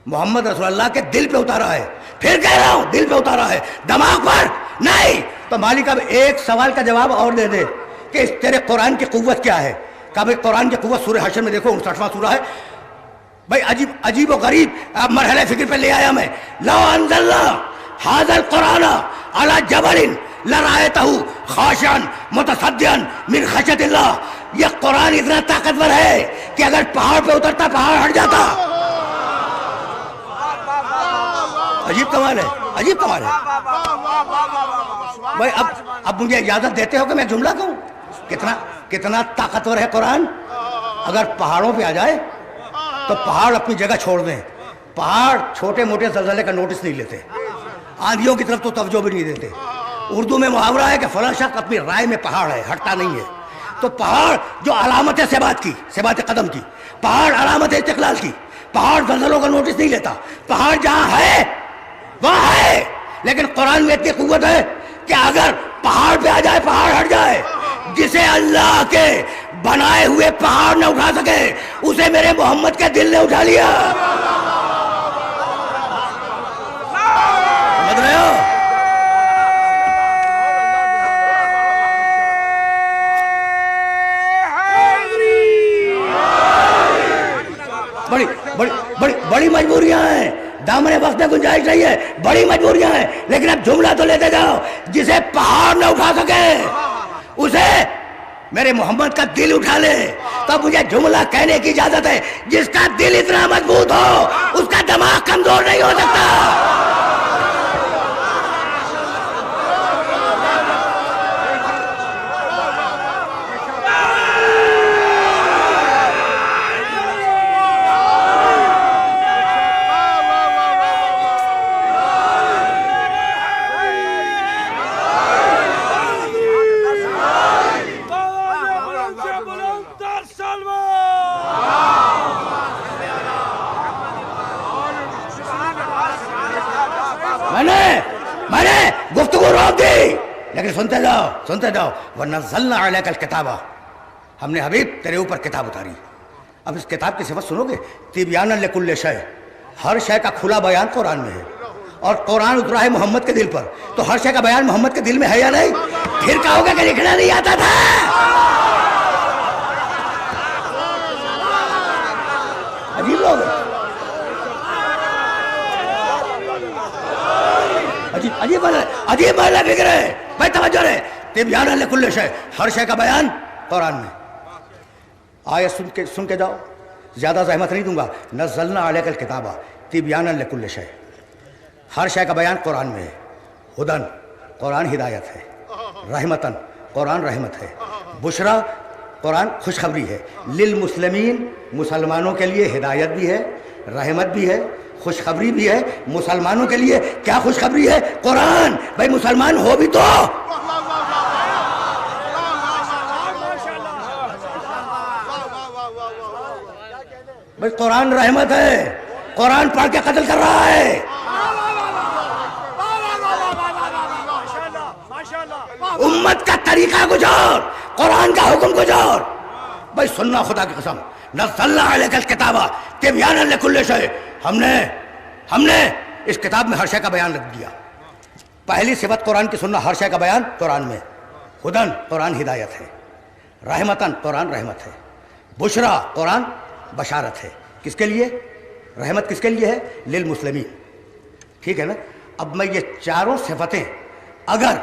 محمد رسول اللہ کے دل پہ اتارا ہے. پھر کہہ رہا ہوں دل پہ اتارا ہے، دماغ پر نہیں. تو مالک اب ایک سوال کا جواب اور دے دے کہ اس تیرے قرآن کی قوت کیا ہے. کہا بھائی قرآن کی قوت سورہ حشر میں دیکھو 59واں سورہ ہے. بھائی عجیب و غریب مرحلہ فکر پہ لے آیا میں. لو انزلنا ھذا القرآن علی جبل لرأیتہ خاشعا متصدعا من خشیۃ اللہ. یہ قرآن اتنا طاقتور ہے کہ اگر پہاڑ پہ اترتا پہاڑ ہٹ جاتا. عجیب کمال ہے، عجیب کمال ہے. بھائی اب مجھے اجازت دیتے ہو کہ میں جملہ کہوں؟ کتنا طاقتور ہے قرآن. اگر پہاڑوں پہ آ جائے تو پہاڑ اپنی جگہ چھوڑ دیں. پہاڑ چھوٹے موٹے زلزلے کا نوٹس نہیں لیتے، آندھیوں کی طرف تو توجہ بھی نہیں دیتے. اردو میں محاورہ ہے کہ فلاں شخص اپنی رائے میں پہاڑ ہے، ہٹتا نہیں ہے. تو پہاڑ جو علامت ہے ثبات کی، ثبات قدم کی، پہاڑ علامت ہے استقلال کی، پہاڑ زلزلوں کا نوٹس نہیں لیتا. پہاڑ جہاں ہے وہاں ہے. لیکن قرآن میں اتنی قوت ہے کہ اگر پہاڑ پہ آ جائے پہاڑ ہٹ جائے. جسے اللہ کے بنائے ہوئے پہاڑ نہ اٹھا سکے اسے میرے محمد کے دل نے اٹھا لیا. سمجھ رہے ہو؟ بڑی مجبوریاں ہیں، دامن وقت میں گنجائش نہیں ہے، بڑی مجبوریاں ہیں. لیکن اب جملہ تو لیتے جاؤ. جسے پہاڑ نہ اٹھا سکے اسے میرے محمد کا دل اٹھا لے. تب مجھے جملہ کہنے کی اجازت ہے. جس کا دل اتنا مضبوط ہو اس کا دماغ کمزور نہیں ہو سکتا. میں نے گفتگو روک دی، لیکن سنتے جاؤ. وَنَزَّلْنَا عَلَيْكَ الْكِتَابَ، ہم نے حبیب تیرے اوپر کتاب اتاری. اب اس کتاب کی صفت سنو گے. تِبْيَانًا لِكُلِّ شَيْءٍ، ہر شے کا کھلا بیان قرآن میں ہے. اور قرآن اترا ہے محمد کے دل پر، تو ہر شے کا بیان محمد کے دل میں ہے یا نہیں؟ پھر کہو گے کہ لکھنا نہیں آتا تھا. عجیب لوگ ہیں، عجیب محلہ فکر ہے. بھائی توجہ رہے. تبیانًا لکل شے، ہر شے کا بیان قرآن میں. آیت سن کے جاؤ، زیادہ زحمت نہیں دوں گا. نزلنا علیک الکتاب تبیانًا لکل شے، ہر شے کا بیان قرآن میں ہے. ہدن، قرآن ہدایت ہے. رحمتن، قرآن رحمت ہے. بشرا، قرآن خوشخبری ہے. للمسلمین، مسلمانوں کے لیے ہدایت بھی ہے، رحمت بھی ہے، خوشخبری بھی ہے. مسلمانوں کے لیے کیا خوشخبری ہے؟ قرآن. بھائی مسلمان ہو بھی تو بھائی قرآن رحمت ہے. قرآن پڑھ کے قتل کر رہا ہے. امت کا طریقہ کچھ اور، قرآن کا حکم کچھ اور. بھائی سننا خدا کی قسم. نزلنا علیک الکتاب تبیانا لکل شیء، ہم نے اس کتاب میں ہر شے کا بیان رکھ دیا. پہلی صفت قرآن کی سننا، ہر شے کا بیان قرآن میں. ہدن، قرآن ہدایت ہے. رحمتن، قرآن رحمت ہے. بشرا، قرآن بشارت ہے. کس کے لیے؟ رحمت کس کے لیے ہے؟ للمسلمین. ٹھیک ہے نا. اب میں یہ چاروں صفتیں اگر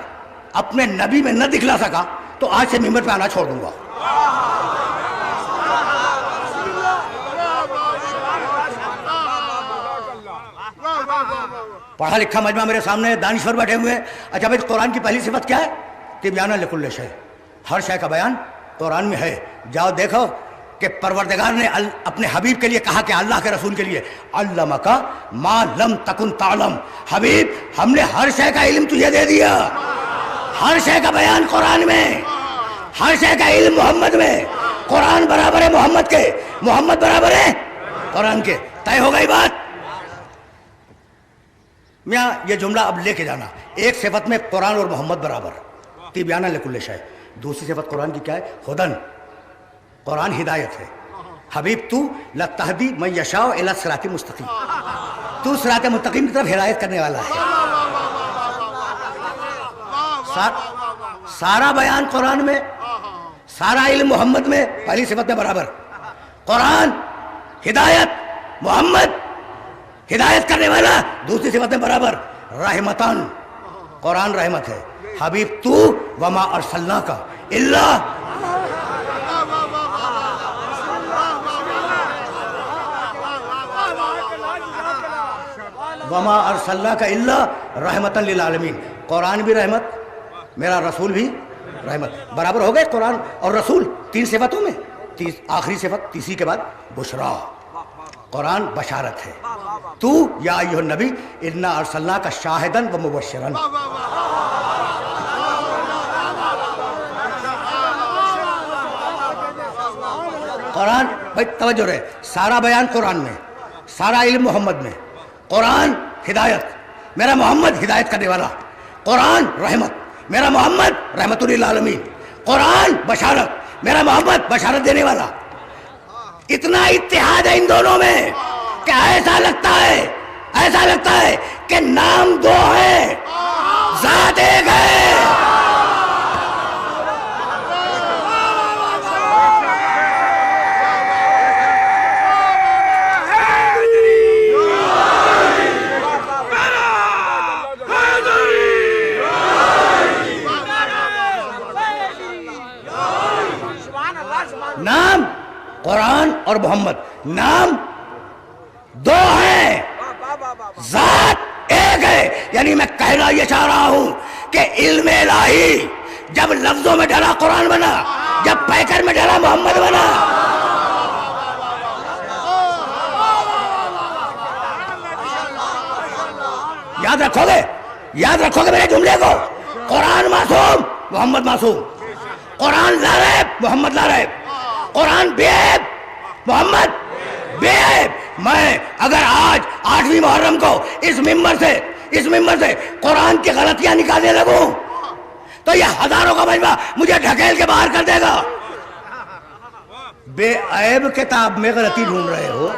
اپنے نبی میں نہ دکھلا سکا تو آج سے ممبر پہ آنا چھوڑ دوں گا. پڑھا لکھا مجمع میرے سامنے دانشور بیٹھے ہوئے ہیں. اچھا بھائی قرآن کی پہلی صفت کیا ہے؟ تبیانہ لکل شے. ہر شے کا بیان قرآن میں ہے. جاؤ دیکھو کہ پروردگار نے اپنے حبیب کے لیے کہا کہ اللہ کے رسول کے لیے علمک ما لم تکن تعلم. حبیب ہم نے ہر شے کا علم تجھے دے دیا. ہر شے کا بیان قرآن میں, ہر شے کا علم محمد میں. قرآن برابر ہے محمد کے, محمد برابر ہے قرآن کے. طے ہو گئی بات. میاں یہ جملہ اب لے کے جانا. ایک صفت میں قرآن اور محمد برابر, تبیانہ لکل شے. دوسری صفت قرآن کی کیا ہے؟ ہدن. قرآن ہدایت ہے. حبیب تو لتہدی من یشاء الی صراط مستقیم. تو صراط مستقیم کی طرف ہدایت کرنے والا ہے. سارا بیان قرآن میں, سارا علم محمد میں. پہلی صفت میں برابر. قرآن ہدایت, محمد ہدایت کرنے والا. دوسری صفت میں برابر. رحمتان, قرآن رحمت ہے. حبیب تو وما ارسلناک الا وما ارسلناک الا رحمتا للعالمین. قرآن بھی رحمت, میرا رسول بھی رحمت. برابر ہو گئے قرآن اور رسول تین صفتوں میں. آخری صفت تیسری کے بعد بشرا. قرآن بشارت ہے. تو یا ایھا النبی انا ارسلناک شاہدا و مبشرا. قرآن بھائی توجہ رہے. سارا بیان قرآن میں, سارا علم محمد میں. قرآن ہدایت, میرا محمد ہدایت کرنے والا. قرآن رحمت, میرا محمد رحمت للعالمین. قرآن بشارت, میرا محمد بشارت دینے والا. اتنا اتحاد ہے ان دونوں میں کہ ایسا لگتا ہے کہ نام دو ہے, ذات ایک ہے. نام قرآن اور محمد, نام دو ہیں, ذات ایک ہے. یعنی میں کہنا یہ چاہ رہا ہوں کہ علم الہی جب لفظوں میں ڈھلا قرآن بنا, جب پیکر میں ڈھلا محمد بنا. یاد رکھو گے میرے جملے کو. قرآن معصوم, محمد معصوم. قرآن لا ریب, محمد لا ریب. قرآن بے عیب, محمد بے عیب. میں اگر آج 8ویں محرم کو اس ممبر سے قرآن کی غلطیاں نکالنے لگوں تو یہ ہزاروں کا مجمع مجھے ڈھکیل کے باہر کر دے گا. بے عیب کتاب میں غلطی ڈھونڈ رہے ہو.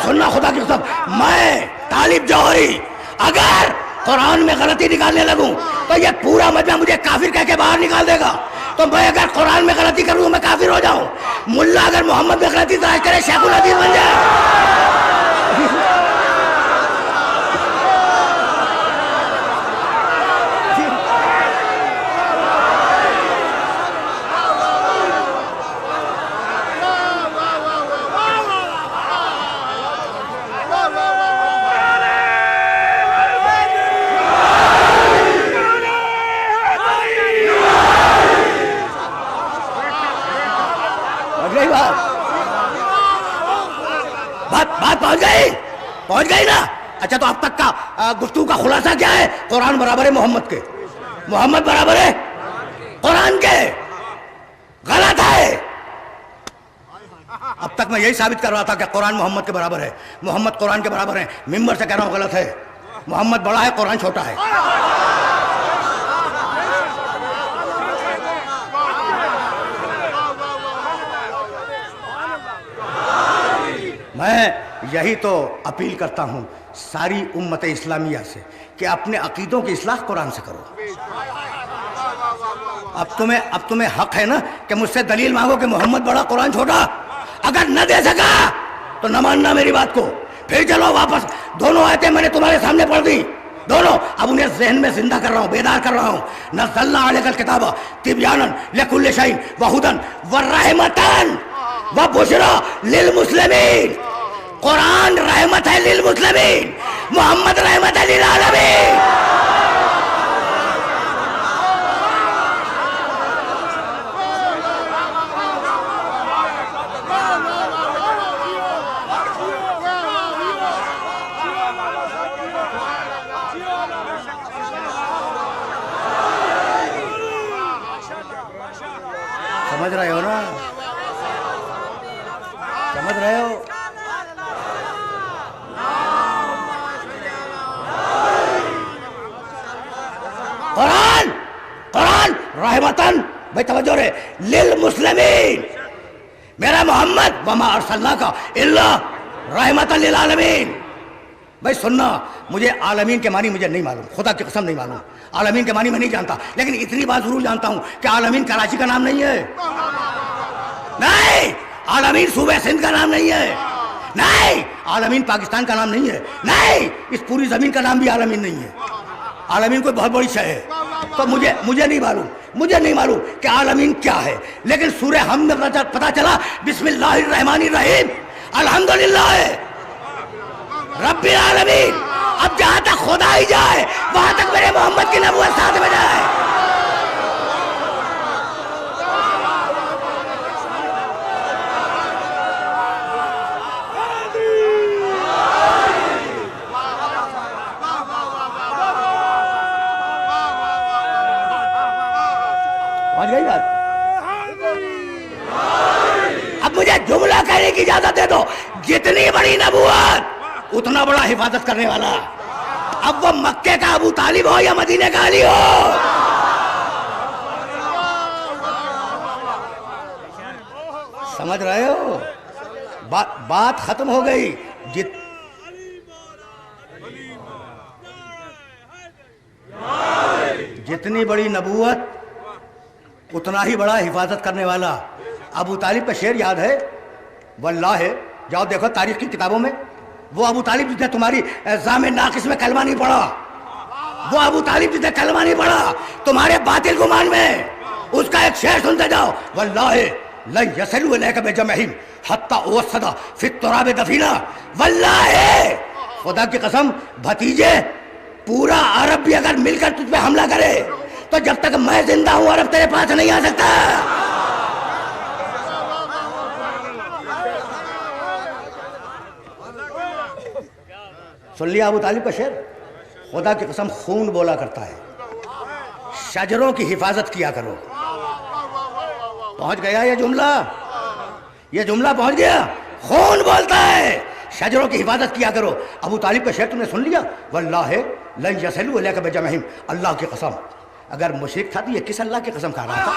سننا خدا کی قسم, میں طالب جوہری اگر قرآن میں غلطی نکالنے لگوں تو یہ پورا مجمع مجھے کافر کہہ کے باہر نکال دے گا. تو میں اگر قرآن میں غلطی کروں میں کافر ہو جاؤں. ملا اگر محمد میں غلطی تلاش کرے شیخ الحدیث بن جائے. بات پہنچ گئی نا. اچھا تو اب تک کا گفتگو کا خلاصہ کیا ہے؟ قرآن برابر ہے محمد کے, محمد برابر ہے قرآن کے. غلط ہے. اب تک میں یہی ثابت کر رہا تھا کہ قرآن محمد کے برابر ہے, محمد قرآن کے برابر ہے. ممبر سے کہہ رہا ہوں غلط ہے. محمد بڑا ہے, قرآن چھوٹا ہے. میں یہی تو اپیل کرتا ہوں ساری امت اسلامیہ سے کہ اپنے عقیدوں کی اصلاح قرآن سے کرو. اب تمہیں حق ہے نا کہ مجھ سے دلیل مانگو کہ محمد بڑا قرآن چھوٹا. اگر نہ دے سکا تو نہ ماننا میری بات کو. پھر چلو واپس. دونوں آیتیں میں نے تمہارے سامنے پڑھ دی دونوں. اب انہیں ذہن میں زندہ کر رہا ہوں, بیدار کر رہا ہوں. نزلنا علیک الکتاب تبیانا لکل شیء وہدی ورحمۃ وبشریٰ للمسلمین. قرآن رحمت ہے للمسلمین, محمد رحمت ہے للعالمین. سمجھ رہے ہو نا, سمجھ رہے ہو. قرآن رحمتن, بھائی توجہ رہے, للمسلمین. میرا محمد وما ارسلناک الا رحمتا للعالمین. بھائی سننا, مجھے عالمین کے معنی مجھے نہیں معلوم, خدا کی قسم نہیں معلوم. عالمین کے معنی میں نہیں جانتا, لیکن اتنی بات ضرور جانتا ہوں کہ عالمین کراچی کا نام نہیں ہے. نہیں, عالمین صوبہ سندھ کا نام نہیں ہے. نہیں, عالمین پاکستان کا نام نہیں ہے. نہیں, اس پوری زمین کا نام بھی عالمین نہیں ہے. عالمین کوئی بہت بڑی شے ہے. تو مجھے نہیں معلوم کہ عالمین کیا ہے, لیکن سورہ حمد میں پتا چلا بسم اللہ الرحمن الرحیم الحمدللہ رب العالمین. اب جہاں تک خدا ہی جائے وہاں تک میرے محمد کی نبوت ساتھ میں جائے. اب مجھے جملہ کہنے کی اجازت دے دو. جتنی بڑی نبوت اتنا بڑا حفاظت کرنے والا. اب وہ مکے کا ابو طالب ہو یا مدینے کا علی ہو. سمجھ رہے ہو, بات ختم ہو گئی. جتنی بڑی نبوت اتنا ہی بڑا حفاظت کرنے والا. ابو طالب کا شعر یاد ہے واللہ, جاؤ دیکھو تاریخ کی کتابوں میں. وہ ابو طالب جس نے تمہاری زام ناقص میں کلمہ نہیں پڑھا, وہ ابو طالب جس نے کلمہ نہیں پڑھا تمہارے باطل گمان میں, اس کا ایک شعر سنتے جاؤ. واللہ لن یصلوا الیک بجمعہم حتی اوسد فی التراب دفینا. واللہ, خدا کی قسم, بھتیجے پورا عرب بھی اگر مل کر تجھ پہ حملہ کرے تو جب تک میں زندہ ہوں عرب تیرے پاس نہیں آ سکتا. سن لیا ابو طالب کا شعر. خدا کی قسم خون بولا کرتا ہے. شجروں کی حفاظت کیا کرو. پہنچ گیا یہ جملہ پہنچ گیا. خون بولتا ہے, شجروں کی حفاظت کیا کرو. ابو طالب کا شعر تم نے سن لیا, واللہ لن یصلوا الیک بجمعہم. اللہ کی قسم, اگر مشرک تھا تو یہ کس اللہ کی قسم کھا رہا تھا؟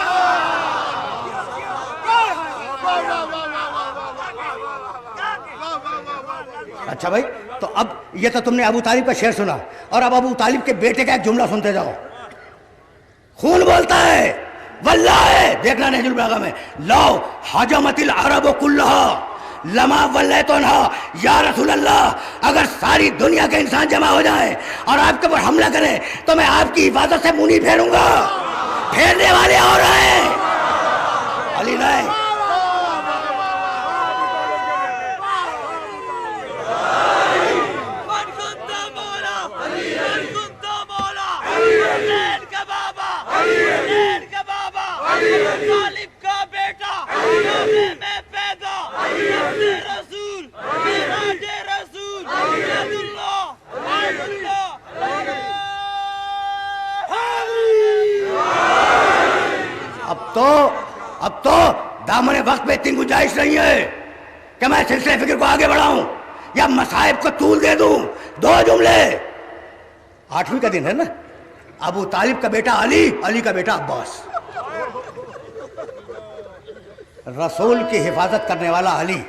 اچھا بھائی, تو اب یہ تو تم نے ابو طالب کا شعر سنا, اور اب ابو طالب کے بیٹے کا ایک جملہ سنتے جاؤ. خون بولتا ہے واللہ, دیکھنا نہج البلاغہ میں, لو حجمت العرب کلھا لما ولیتنھا یا رسول اللہ. اگر ساری دنیا کے انسان جمع ہو جائیں اور آپ کے اوپر حملہ کریں تو میں آپ کی حفاظت سے منہ نہیں پھیروں گا. پھیرنے والے اور ہیں, علی نہیں. اب تو دامن وقت میں اتنی گنجائش نہیں ہے کہ میں سلسلے فکر کو آگے بڑھاؤں یا مصائب کو طول دے دوں. 2 جملے. 8ویں کا دن ہے نا. ابو طالب کا بیٹا علی کا بیٹا عباس. رسول کی حفاظت کرنے والا علی,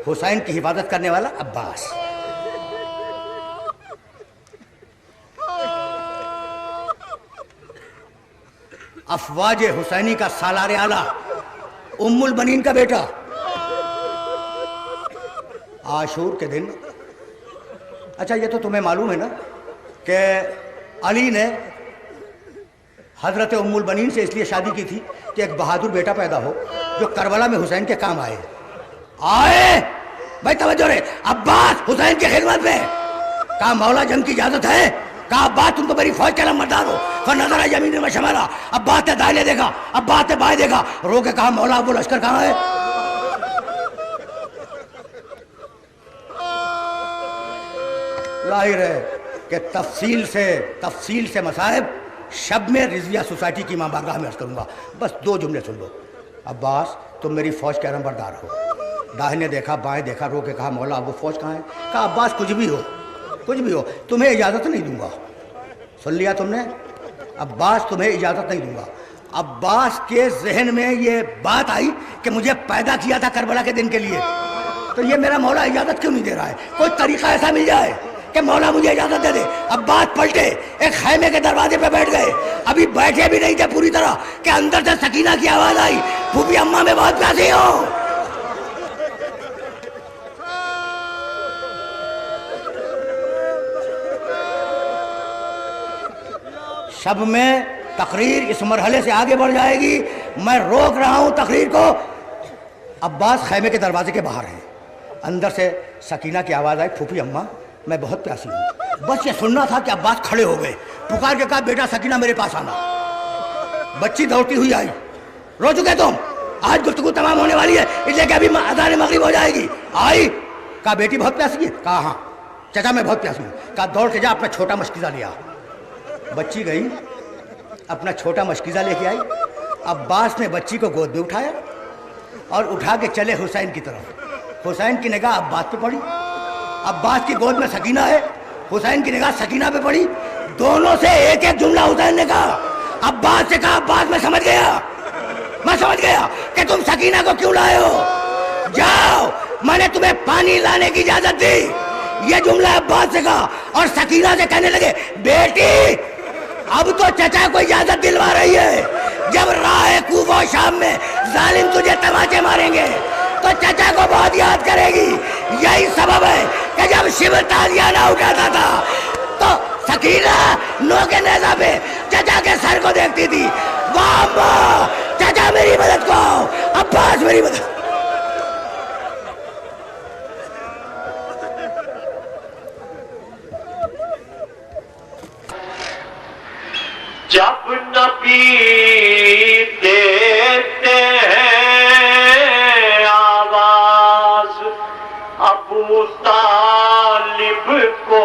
حسین کی حفاظت کرنے والا عباس. افواج حسینی کا سالار اعلیٰ ام البنین کا بیٹا. عاشور کے دن، اچھا یہ تو تمہیں معلوم ہے نا کہ علی نے حضرت ام البنین سے اس لیے شادی کی تھی کہ ایک بہادر بیٹا پیدا ہو جو کربلا میں حسین کے کام آئے. بھائی توجہ رہے. عباس حسین کی خدمت میں. کہا مولا جنگ کی اجازت ہے؟ کہا عباس تم تو میری فوج کے نمبردار ہو. فنظر یمین و شمالا. عباس نے دائیں دیکھا، عباس نے بائیں دیکھا، رو کے کہا مولا وہ لشکر کہاں ہے؟ ظاہر ہے کہ تفصیل سے مصائب شب میں رضویہ سوسائٹی کی ماں بارگاہ میں عرض کروں گا. بس 2 جملے سن لو. عباس تم میری فوج کے نمبردار ہو. داہنے دیکھا بائیں دیکھا، رو کے کہا مولا وہ فوج کہاں ہے؟ کہا عباس کچھ بھی ہو تمہیں اجازت نہیں دوں گا. سن لیا تم نے؟ عباس تمہیں اجازت نہیں دوں گا. عباس کے ذہن میں یہ بات آئی کہ مجھے پیدا کیا تھا کربلا کے دن کے لیے، تو یہ میرا مولا اجازت کیوں نہیں دے رہا ہے؟ کوئی طریقہ ایسا مل جائے کہ مولا مجھے اجازت دے دے. عباس پلٹے ایک خیمے کے دروازے پہ بیٹھ گئے. ابھی بیٹھے بھی نہیں تھے پوری طرح کہ اندر سے سکینہ کی آواز آئی، پھوپھی اماں میں بہت پیاسی ہو. شب میں تقریر اس مرحلے سے آگے بڑھ جائے گی، میں روک رہا ہوں تقریر کو. عباس خیمے کے دروازے کے باہر ہیں. اندر سے سکینہ کی آواز آئی، پھوپھی اماں میں بہت پیاسی ہوں. بس یہ سننا تھا کہ عباس کھڑے ہو گئے. پکار کے کہا بیٹا سکینہ میرے پاس آنا. بچی دوڑتی ہوئی آئی. رو چکے تم؟ آج گفتگو تمام ہونے والی ہے اس لیے کہ ابھی اذان مغرب ہو جائے گی. آئی. کہا بیٹی بہت پیاسی ہے؟ کہا ہاں. چچا میں بہت پیاسی ہوں. کہا دوڑ کے جا اپنا چھوٹا مشکیزہ لیا. بچی گئی اپنا چھوٹا مشکیزہ لے کے آئی. عباس نے بچی کو گود میں اٹھایا اور اٹھا کے چلے حسین کی طرف. حسین کی نگاہ عباس پہ پڑی. عباس کی گود میں سکینہ ہے، حسین کی نگاہ سکینہ پہ پڑی. دونوں سے ایک جملہ حسین نے کہا. عباس سے کہا عباس میں سمجھ گیا کہ تم سکینہ کو کیوں لائے ہو. جاؤ میں نے تمہیں پانی لانے کی اجازت دی. یہ جملہ عباس سے کہا اور سکینہ سے کہنے لگے بیٹی اب تو چچا کو اجازت دلوا رہی ہے. جب راہ کوفہ شام میں ظالم تجھے تماچے ماریں گے تو چچا کو بہت یاد کرے گی. یہی سبب ہے کہ جب شیو تازیانہ اٹھاتا تھا تو سکینہ نو کے نیزہ پہ چچا کے سر کو دیکھتی تھی. واہ واہ چچا میری مدد کو آؤ، عباس میری مدد. جب نبی دیتے ہیں آواز ابو طالب کو،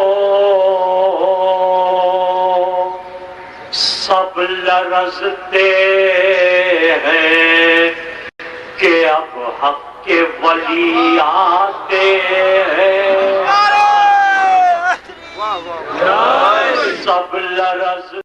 سب لرزتے ہیں کہ اب حق کے ولی آتے ہیں. سب لرزتے